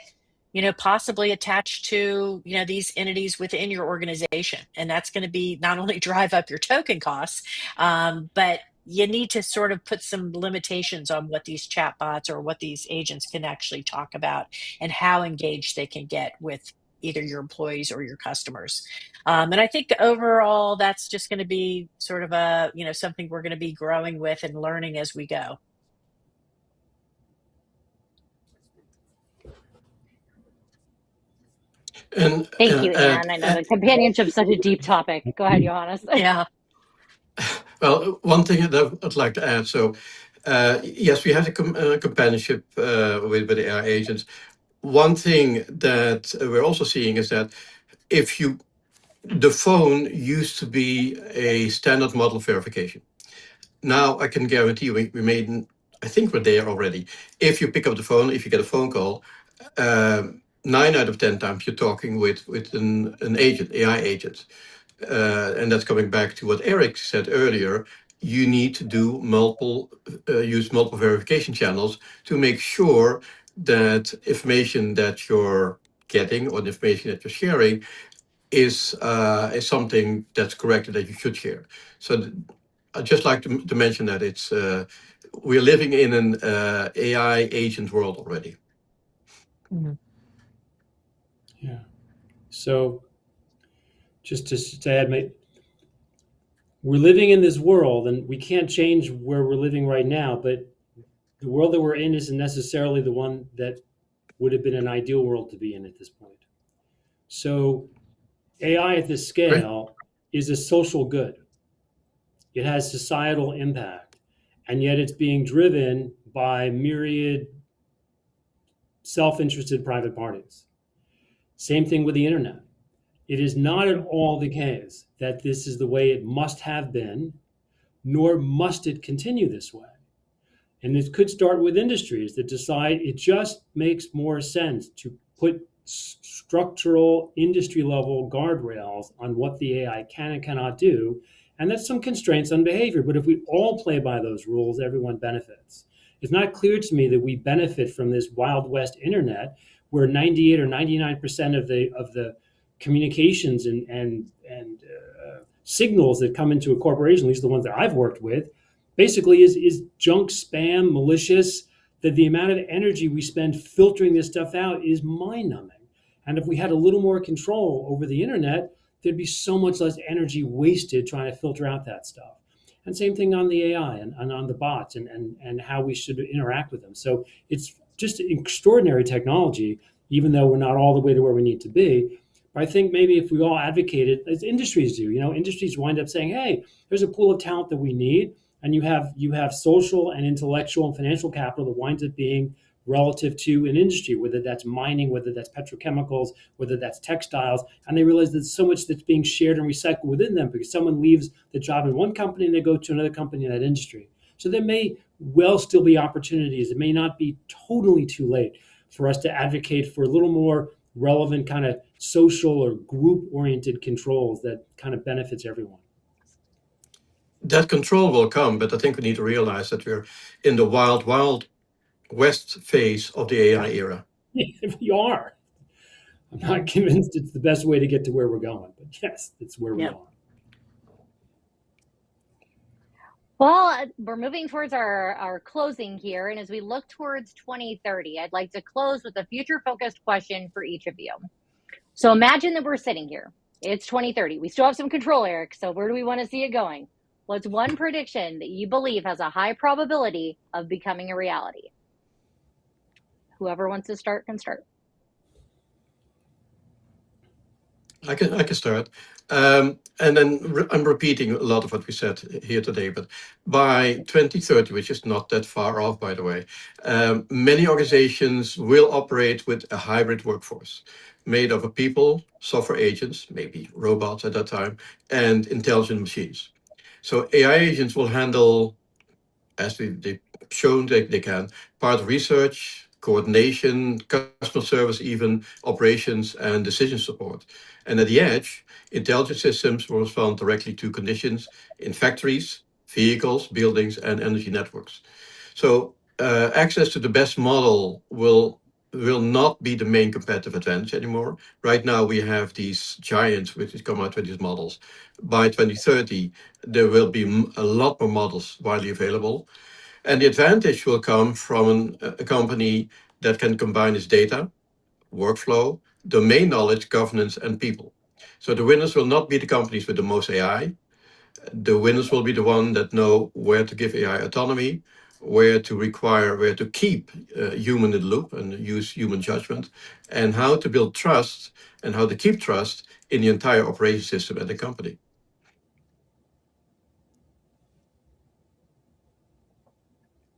possibly attached to these entities within your organization, and that's going to be not only drive up your token costs, but you need to sort of put some limitations on what these chatbots or what these agents can actually talk about and how engaged they can get with either your employees or your customers. And I think overall, that's just going to be sort of a, something we're going to be growing with and learning as we go. And Thank you, Anne. I know the companionship's such a deep topic. Go ahead, Johannes. Yeah. Well, one thing that I'd like to add. So, yes, we have a companionship with AI agents. One thing that we're also seeing is that if you, the phone used to be a standard model verification. Now I can guarantee you, we made, I think we're there already. If you pick up the phone, if you get a phone call, 9 out of 10 times you're talking with an agent, AI agent. And that's coming back to what Eric said earlier. You need to do use multiple verification channels to make sure that information that you're getting or the information that you're sharing is something that's correct and that you should share. So I'd just like to mention that it's we're living in an AI agent world already. Mm-hmm. Yeah. So just to add, we're living in this world, and we can't change where we're living right now, but the world that we're in isn't necessarily the one that would have been an ideal world to be in at this point. So AI at this scale is a social good. It has societal impact, and yet it's being driven by myriad self-interested private parties. Same thing with the internet. It is not at all the case that this is the way it must have been, nor must it continue this way. And this could start with industries that decide it just makes more sense to put structural industry level guardrails on what the AI can and cannot do. And that's some constraints on behavior. But if we all play by those rules, everyone benefits. It's not clear to me that we benefit from this Wild West internet where 98 or 99% of the communications and signals that come into a corporation, at least the ones that I've worked with, basically is junk, spam, malicious, that the amount of energy we spend filtering this stuff out is mind-numbing. And if we had a little more control over the internet, there'd be so much less energy wasted trying to filter out that stuff. And same thing on the AI and on the bots and how we should interact with them. So it's just extraordinary technology, even though we're not all the way to where we need to be. But I think maybe if we all advocated, as industries do, industries wind up saying, hey, there's a pool of talent that we need. And you have social and intellectual and financial capital that winds up being relative to an industry, whether that's mining, whether that's petrochemicals, whether that's textiles. And they realize there's so much that's being shared and recycled within them because someone leaves the job in one company and they go to another company in that industry. So there may well still be opportunities. It may not be totally too late for us to advocate for a little more relevant kind of social or group-oriented controls that kind of benefits everyone. That control will come, but I think we need to realize that we're in the wild west phase of the AI era. We are. I'm not convinced it's the best way to get to where we're going, but yes, it's where we are. Well, we're moving towards our closing here. And as we look towards 2030, I'd like to close with a future-focused question for each of you. So imagine that we're sitting here. It's 2030. We still have some control, Eric. So where do we want to see it going? What's one prediction that you believe has a high probability of becoming a reality? Whoever wants to start can start. I can start. And then I'm repeating a lot of what we said here today, but by 2030, which is not that far off, by the way, many organizations will operate with a hybrid workforce made of people, software agents, maybe robots at that time, and intelligent machines. So AI agents will handle, as they've shown they can, part of research, coordination, customer service, even operations and decision support. And at the edge, intelligent systems will respond directly to conditions in factories, vehicles, buildings, and energy networks. So access to the best model will not be the main competitive advantage anymore. Right now, we have these giants which come out with these models. By 2030, there will be a lot more models widely available. And the advantage will come from a company that can combine its data, workflow, domain knowledge, governance, and people. So the winners will not be the companies with the most AI. The winners will be the ones that know where to give AI autonomy, where to keep human in the loop and use human judgment, and how to build trust and how to keep trust in the entire operation system at the company.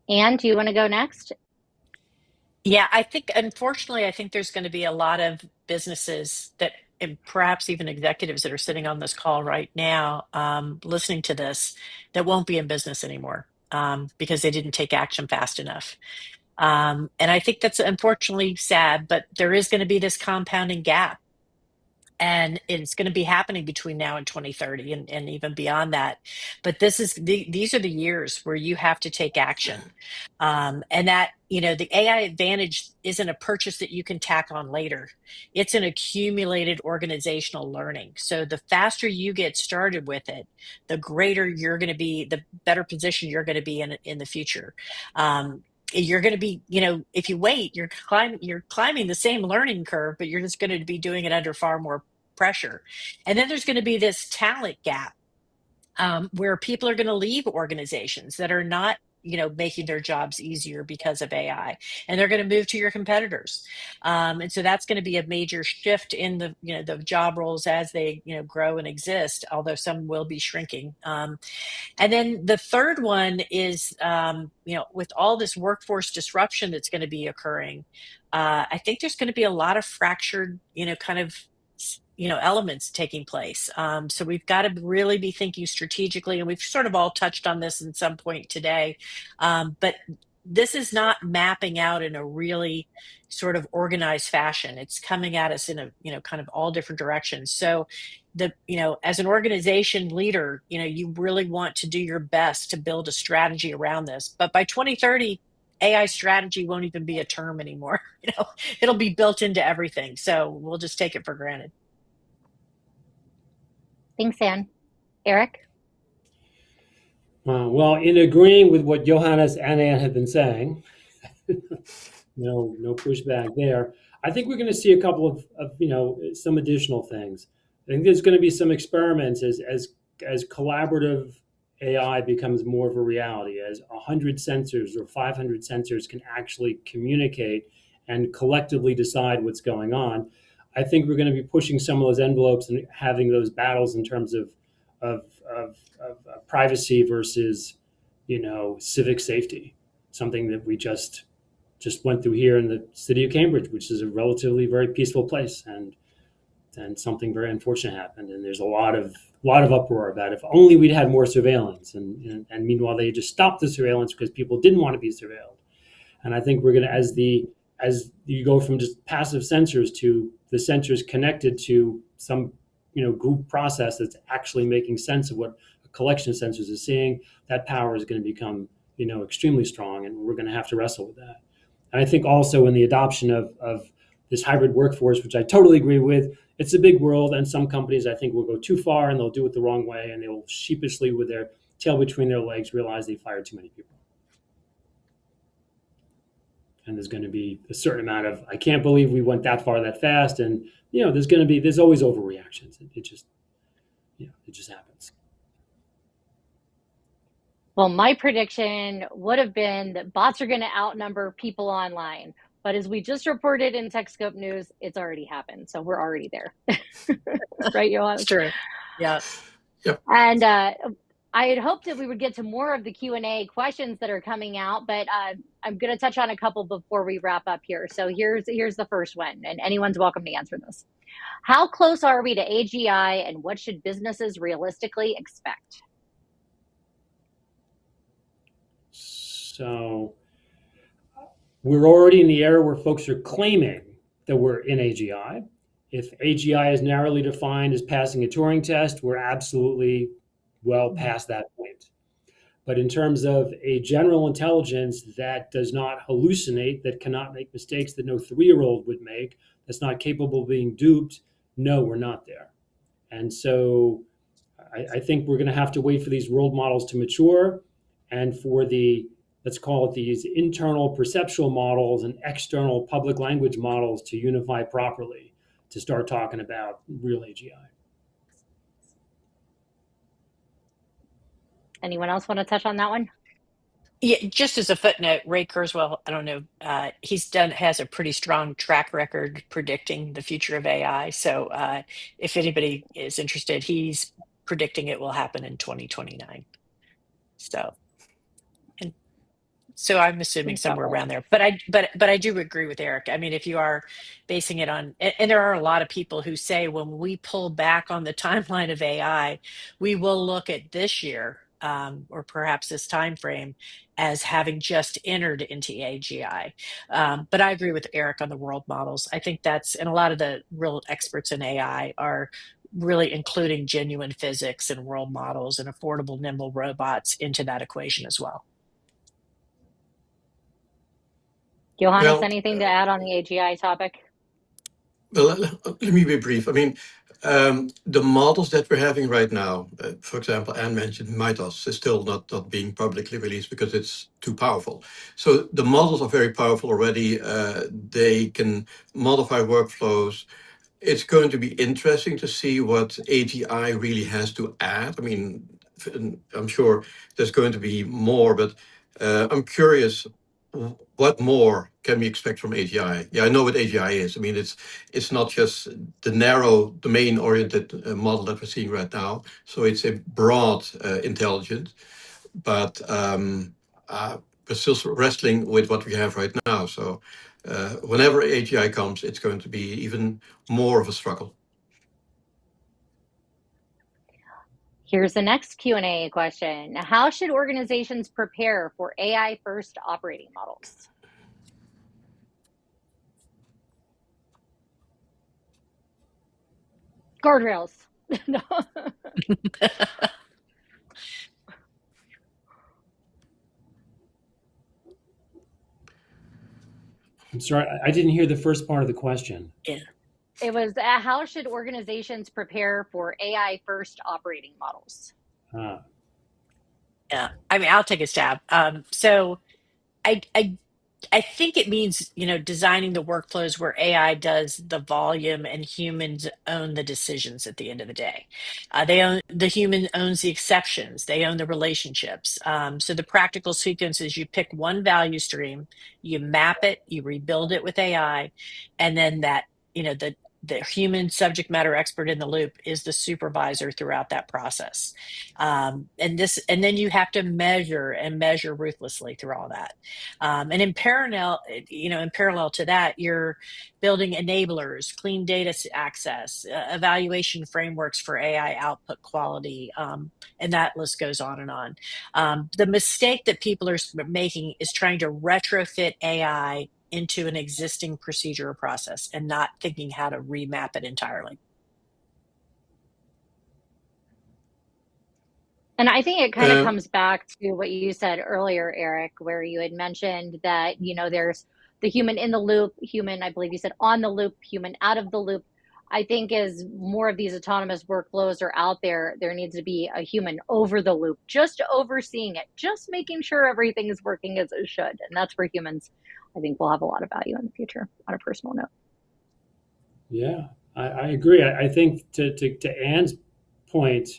Anne, do you want to go next? Yeah, unfortunately, I think there's going to be a lot of businesses that, and perhaps even executives that are sitting on this call right now, listening to this, that won't be in business anymore because they didn't take action fast enough. And I think that's unfortunately sad, but there is going to be this compounding gap. And it's going to be happening between now and 2030 and even beyond that. But these are the years where you have to take action. And that, the AI advantage isn't a purchase that you can tack on later. It's an accumulated organizational learning. So the faster you get started with it, the greater you're going to be, the better position you're going to be in the future. You're going to be, if you wait, you're climbing the same learning curve, but you're just going to be doing it under far more pressure. And then there's going to be this talent gap where people are going to leave organizations that are not, making their jobs easier because of AI, and they're going to move to your competitors. And so that's going to be a major shift in the job roles as they, grow and exist, although some will be shrinking. And then the third one is, with all this workforce disruption that's going to be occurring, I think there's going to be a lot of fractured, kind of, elements taking place. So we've got to really be thinking strategically, and we've sort of all touched on this in some point today. But this is not mapping out in a really sort of organized fashion. It's coming at us in a, kind of all different directions. So as an organization leader, you really want to do your best to build a strategy around this. But by 2030, AI strategy won't even be a term anymore. It'll be built into everything. So we'll just take it for granted. Thanks, Anne. Eric? Well, in agreeing with what Johannes and Anne have been saying, no pushback there. I think we're going to see a couple of some additional things. I think there's going to be some experiments as collaborative AI becomes more of a reality, as 100 sensors or 500 sensors can actually communicate and collectively decide what's going on. I think we're going to be pushing some of those envelopes and having those battles in terms of privacy versus civic safety, something that we just went through here in the city of Cambridge, which is a relatively very peaceful place, and something very unfortunate happened, and there's a lot of uproar about if only we'd had more surveillance, and meanwhile they just stopped the surveillance because people didn't want to be surveilled. And I think we're going to, as you go from just passive sensors to the sensors connected to some group process that's actually making sense of what a collection of sensors is seeing, that power is going to become extremely strong, and we're going to have to wrestle with that. And I think also in the adoption of this hybrid workforce, which I totally agree with, it's a big world, and some companies I think will go too far and they'll do it the wrong way, and they will sheepishly, with their tail between their legs, realize they fired too many people. And there's going to be a certain amount of, I can't believe we went that far that fast, and there's always overreactions. It just happens. Well, my prediction would have been that bots are going to outnumber people online. But as we just reported in TechScope News, it's already happened. So we're already there. Right, Johan? That's true. Yeah. Yep. And I had hoped that we would get to more of the Q&A questions that are coming out, but I'm going to touch on a couple before we wrap up here. So here's the first one, and anyone's welcome to answer this. How close are we to AGI, and what should businesses realistically expect? So we're already in the era where folks are claiming that we're in AGI. If AGI is narrowly defined as passing a Turing test, we're absolutely well past that point. But in terms of a general intelligence that does not hallucinate, that cannot make mistakes that no 3-year-old would make, that's not capable of being duped, no, we're not there. And so I think we're going to have to wait for these world models to mature, and for let's call it these internal perceptual models and external public language models to unify properly. to start talking about real AGI. Anyone else want to touch on that one? Yeah, just as a footnote, Ray Kurzweil, I don't know, has a pretty strong track record predicting the future of AI. So if anybody is interested, he's predicting it will happen in 2029. So I'm assuming somewhere around there. But I do agree with Eric. I mean, if you are basing it on, and there are a lot of people who say when we pull back on the timeline of AI, we will look at this year, or perhaps this time frame, as having just entered into AGI. But I agree with Eric on the world models. I think and a lot of the real experts in AI are really including genuine physics and world models and affordable, nimble robots into that equation as well. Johannes, anything to add on the AGI topic? Well, let me be brief. I mean, the models that we're having right now, for example, Anne mentioned Mythos is still not being publicly released because it's too powerful. So the models are very powerful already. They can modify workflows. It's going to be interesting to see what AGI really has to add. I mean, I'm sure there's going to be more, but I'm curious, what more can we expect from AGI? Yeah, I know what AGI is. I mean, it's not just the narrow domain-oriented model that we're seeing right now. So it's a broad intelligence, but we're still wrestling with what we have right now. So whenever AGI comes, it's going to be even more of a struggle. Here's the next Q&A question. How should organizations prepare for AI first operating models? Guardrails. No. I'm sorry, I didn't hear the first part of the question. Yeah. It was how should organizations prepare for AI first operating models? Yeah, I mean, I'll take a stab. So I think it means, designing the workflows where AI does the volume and humans own the decisions at the end of the day. The human owns the exceptions. They own the relationships. So the practical sequence is you pick one value stream, you map it, you rebuild it with AI, and then the human subject matter expert in the loop is the supervisor throughout that process. And then you have to measure ruthlessly through all that. And in parallel to that, you're building enablers, clean data access, evaluation frameworks for AI output quality, and that list goes on and on. The mistake that people are making is trying to retrofit AI into an existing procedure or process and not thinking how to remap it entirely. And I think it kind of comes back to what you said earlier, Eric, where you had mentioned that, there's the human in the loop, human, I believe you said on the loop, human out of the loop. I think as more of these autonomous workflows are out there, there needs to be a human over the loop, just overseeing it, just making sure everything is working as it should. And that's where humans, I think, will have a lot of value in the future on a personal note. Yeah, I agree. I think to Anne's point,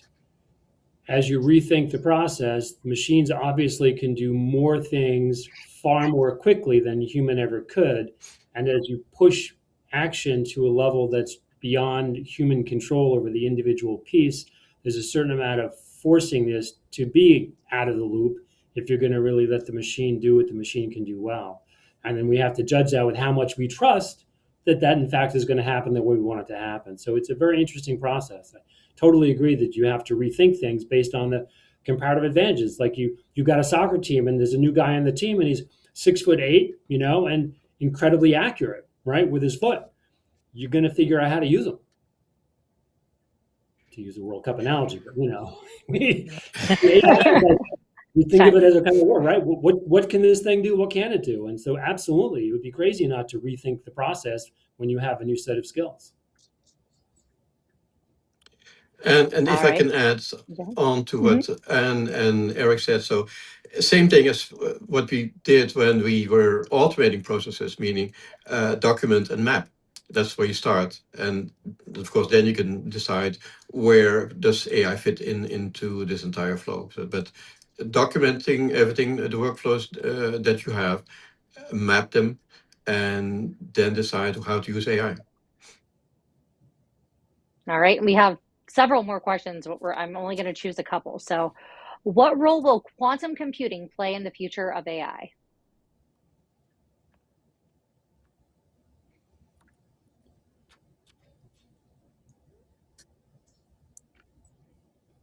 as you rethink the process, machines obviously can do more things far more quickly than human ever could. And as you push action to a level that's beyond human control over the individual piece, there's a certain amount of forcing this to be out of the loop if you're going to really let the machine do what the machine can do well. And then we have to judge that with how much we trust that in fact is going to happen the way we want it to happen. So it's a very interesting process. I totally agree that you have to rethink things based on the comparative advantages. Like you got a soccer team and there's a new guy on the team and he's 6'8", and incredibly accurate, right, with his foot. You're going to figure out how to use them. To use a World Cup analogy, but we think of it as a kind of war, right? What can this thing do? What can it do? And so absolutely, it would be crazy not to rethink the process when you have a new set of skills. And if I can add on to what Anne and Eric said, so same thing as what we did when we were automating processes, meaning document and map. That's where you start. And of course, then you can decide where does AI fit into this entire flow. But documenting everything, the workflows that you have, map them, and then decide how to use AI. All right, and we have several more questions, but I'm only going to choose a couple. So, what role will quantum computing play in the future of AI?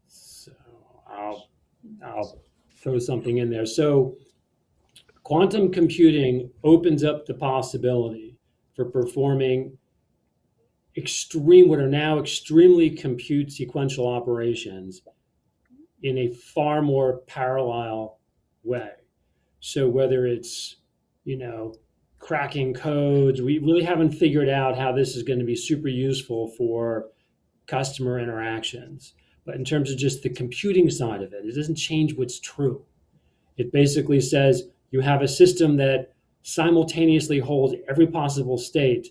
So I'll throw something in there. So quantum computing opens up the possibility for performing what are now extremely compute sequential operations in a far more parallel way. So whether it's, cracking codes, we really haven't figured out how this is going to be super useful for customer interactions. But in terms of just the computing side of it, it doesn't change what's true. It basically says you have a system that simultaneously holds every possible state,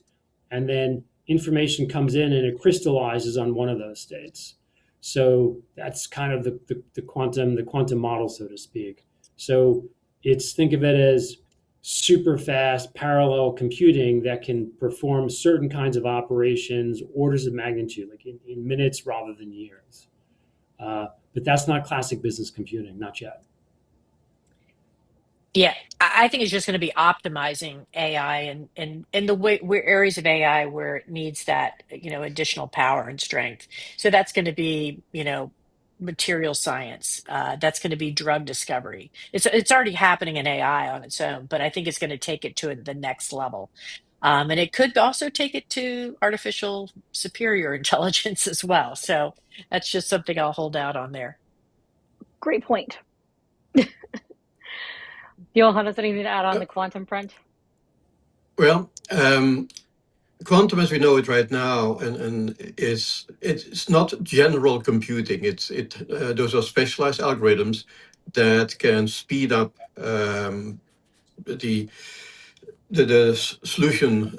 and then information comes in and it crystallizes on one of those states. So that's kind of the quantum model, so to speak. So think of it as super fast parallel computing that can perform certain kinds of operations, orders of magnitude, like in minutes rather than years. But that's not classic business computing, not yet. Yeah, I think it's just going to be optimizing AI and in the way where areas of AI where it needs that, additional power and strength. So that's going to be, material science. That's going to be drug discovery. It's already happening in AI on its own, but I think it's going to take it to the next level. And it could also take it to artificial superior intelligence as well. So that's just something I'll hold out on there. Great point. Johan, has anything to add on the quantum front? Well, quantum as we know it right now and it's not general computing. Those are specialized algorithms that can speed up the solution,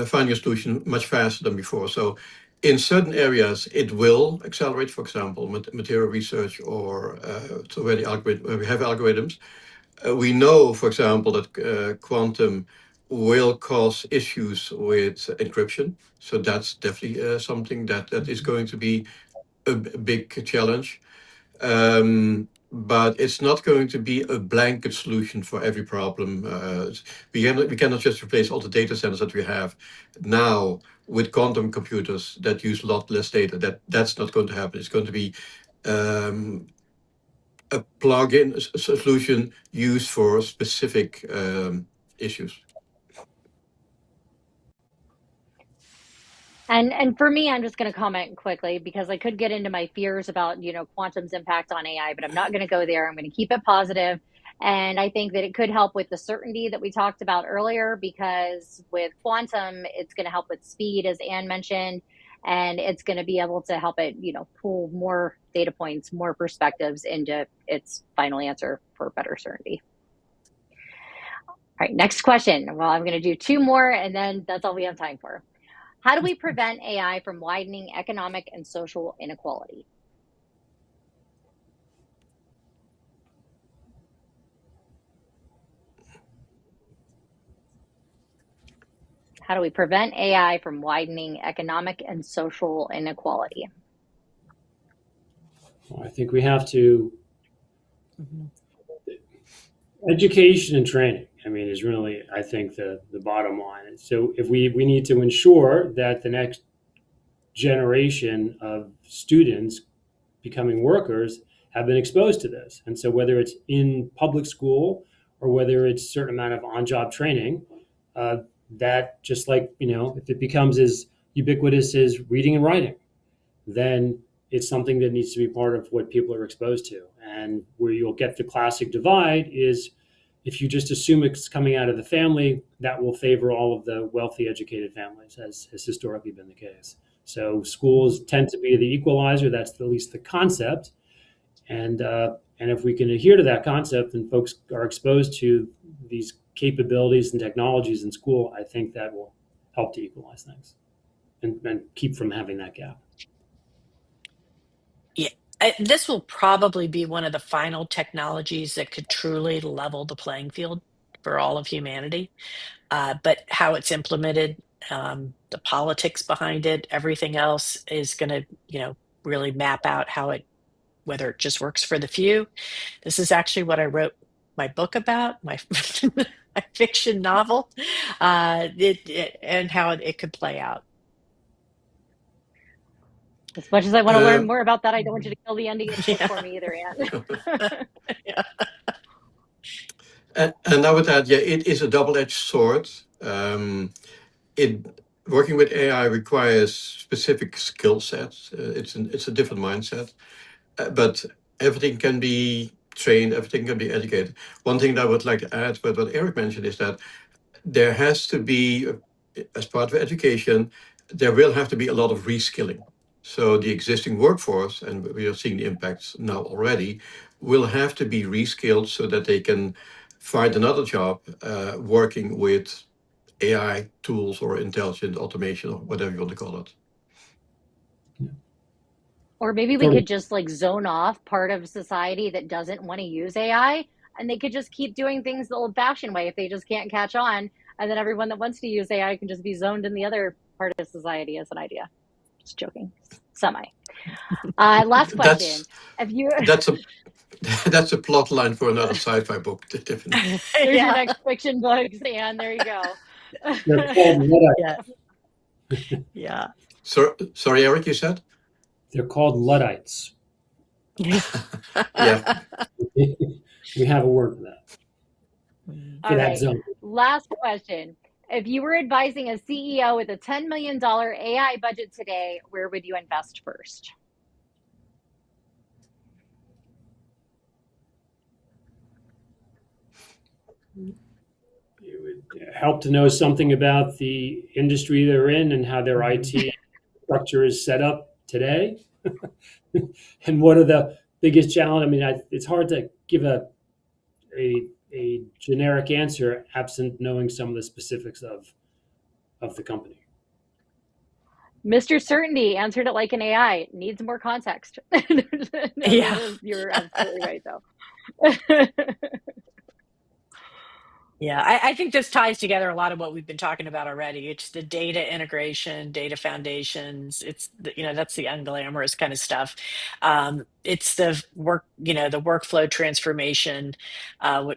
finding a solution much faster than before. So in certain areas, it will accelerate, for example, material research or so where we have algorithms. We know, for example, that quantum will cause issues with encryption. So that's definitely something that is going to be a big challenge. But it's not going to be a blanket solution for every problem. We cannot just replace all the data centers that we have now with quantum computers that use a lot less data. That's not going to happen. It's going to be a plug-in solution used for specific issues. And for me, I'm just going to comment quickly because I could get into my fears about, quantum's impact on AI, but I'm not going to go there. I'm going to keep it positive. And I think that it could help with the certainty that we talked about earlier, because with quantum, it's going to help with speed, as Anne mentioned, and it's going to be able to help it, pull more data points, more perspectives into its final answer for better certainty. All right, next question. Well, I'm going to do two more, and then that's all we have time for. How do we prevent AI from widening economic and social inequality? How do we prevent AI from widening economic and social inequality? Well, I think we have to education and training. Is really, I think, the bottom line. So if we need to ensure that the next generation of students becoming workers have been exposed to this. And so whether it's in public school or whether it's a certain amount of on-job training, that just like, if it becomes as ubiquitous as reading and writing, then it's something that needs to be part of what people are exposed to. And where you'll get the classic divide is if you just assume it's coming out of the family, that will favor all of the wealthy, educated families, as has historically been the case. So schools tend to be the equalizer. That's at least the concept. And if we can adhere to that concept and folks are exposed to these capabilities and technologies in school, I think that will help to equalize things and keep from having that gap. Yeah, this will probably be one of the final technologies that could truly level the playing field for all of humanity. But how it's implemented, the politics behind it, everything else is going to, really map out whether it just works for the few. This is actually what I wrote my book about, my my fiction novel, and how it could play out. As much as I want to learn more about that, I don't want you to kill the ending of the book Yeah. for me either, Anne. Yeah. And I would add, it is a double-edged sword. Working with AI requires specific skill sets. It's a different mindset, but everything can be trained, everything can be educated. One thing that I would like to add, but what Eric mentioned, is that there has to be, as part of education, there will have to be a lot of reskilling. So the existing workforce, and we are seeing the impacts now already, will have to be reskilled so that they can find another job working with AI tools or intelligent automation or whatever you want to call it. Or maybe we could just like zone off part of society that doesn't want to use AI, and they could just keep doing things the old fashioned way if they just can't catch on. And then everyone that wants to use AI can just be zoned in the other part of society as an idea. Just joking. Semi. Last question. That's a plot line for another sci-fi book, Tiffany. There's your next fiction book, and there you go. They're called Luddites. Yeah. Sorry, Eric, you said? They're called Luddites. Yeah. We have a word for that. All right. Last question. If you were advising a CEO with a $10 million AI budget today, where would you invest first? It would help to know something about the industry they're in and how their IT structure is set up today. And what are the biggest challenges? I mean, it's hard to give a generic answer absent knowing some of the specifics of the company. Mr. Certainty answered it like an AI. Needs more context. Yeah. You're absolutely right, though. Yeah, I think this ties together a lot of what we've been talking about already. It's the data integration, data foundations. It's that's the unglamorous kind of stuff. It's the the workflow transformation,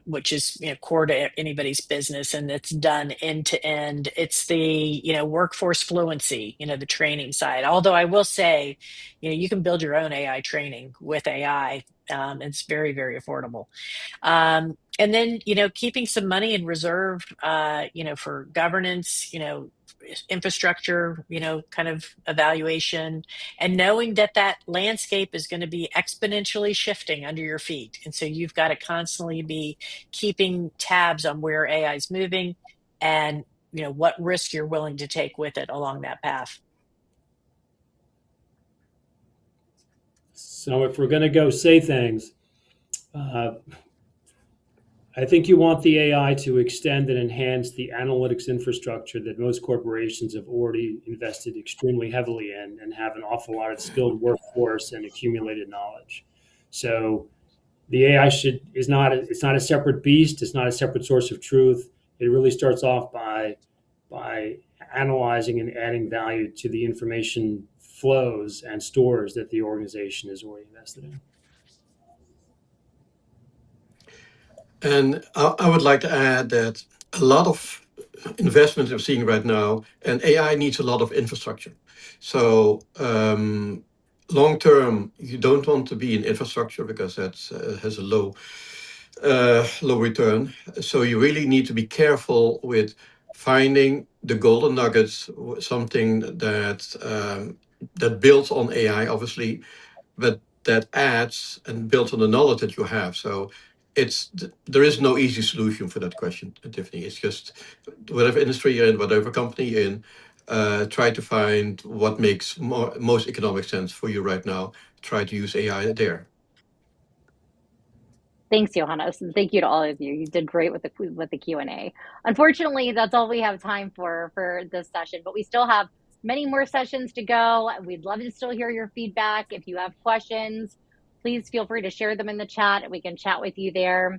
which is core to anybody's business, and it's done end to end. It's the workforce fluency, the training side. Although I will say, you can build your own AI training with AI. It's very, very affordable. And then, keeping some money in reserve, for governance, infrastructure, kind of evaluation, and knowing that landscape is going to be exponentially shifting under your feet. And so you've got to constantly be keeping tabs on where AI is moving and, what risk you're willing to take with it along that path. So if we're going to go say things, I think you want the AI to extend and enhance the analytics infrastructure that most corporations have already invested extremely heavily in and have an awful lot of skilled workforce and accumulated knowledge. So the AI it's not a separate beast. It's not a separate source of truth. It really starts off by analyzing and adding value to the information flows and stores that the organization is already invested in. And I would like to add that a lot of investments we're seeing right now, and AI needs a lot of infrastructure. So long term, you don't want to be in infrastructure because that has a low return. So you really need to be careful with finding the golden nuggets, something that builds on AI, obviously, but that adds and builds on the knowledge that you have. So there is no easy solution for that question, Tiffany. It's just whatever industry you're in, whatever company you're in, try to find what makes most economic sense for you right now. Try to use AI there. Thanks, Johannes, and thank you to all of you. You did great with the Q&A. Unfortunately, that's all we have time for this session, but we still have many more sessions to go. We'd love to still hear your feedback. If you have questions, please feel free to share them in the chat, and we can chat with you there.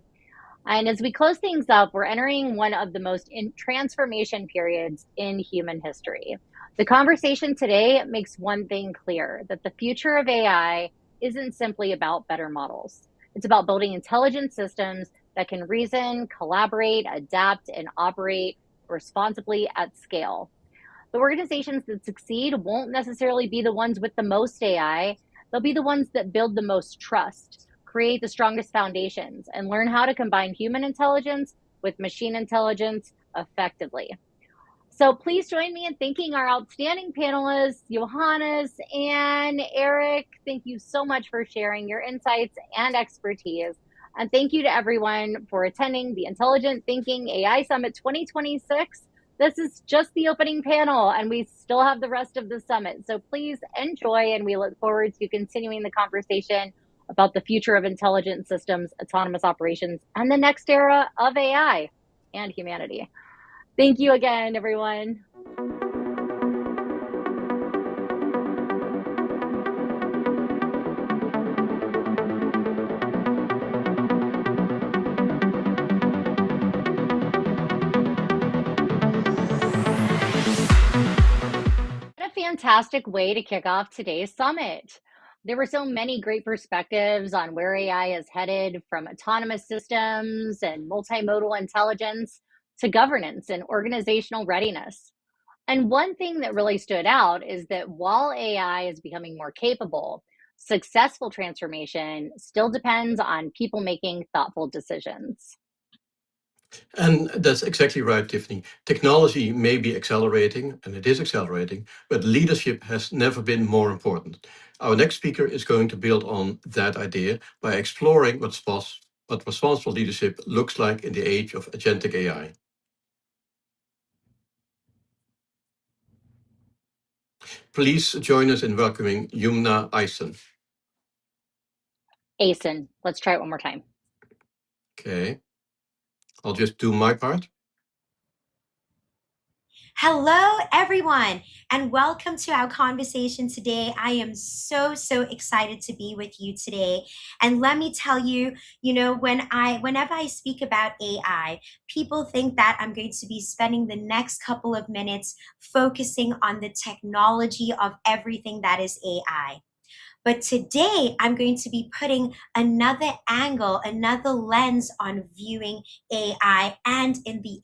And as we close things up, we're entering one of the most transformation periods in human history. The conversation today makes one thing clear, that the future of AI isn't simply about better models. It's about building intelligent systems that can reason, collaborate, adapt, and operate responsibly at scale. The organizations that succeed won't necessarily be the ones with the most AI. They'll be the ones that build the most trust, create the strongest foundations, and learn how to combine human intelligence with machine intelligence effectively. So please join me in thanking our outstanding panelists, Johannes and Eric. Thank you so much for sharing your insights and expertise. And thank you to everyone for attending the Intelligent Thinking AI Summit 2026. This is just the opening panel, and we still have the rest of the summit. So please enjoy, and we look forward to continuing the conversation about the future of intelligent systems, autonomous operations, and the next era of AI and humanity. Thank you again, everyone. What a fantastic way to kick off today's summit. There were so many great perspectives on where AI is headed, from autonomous systems and multimodal intelligence to governance and organizational readiness. And one thing that really stood out is that while AI is becoming more capable, successful transformation still depends on people making thoughtful decisions. And that's exactly right, Tiffany. Technology may be accelerating, and it is accelerating, but leadership has never been more important. Our next speaker is going to build on that idea by exploring what responsible leadership looks like in the age of agentic AI. Please join us in welcoming Yumna Aysen. Aysen, let's try it one more time. Okay. I'll just do my part. Hello, everyone, and welcome to our conversation today. I am so excited to be with you today. And let me tell you, whenever I speak about AI, people think that I'm going to be spending the next couple of minutes focusing on the technology of everything that is AI. But today, I'm going to be putting another angle, another lens on viewing AI and in the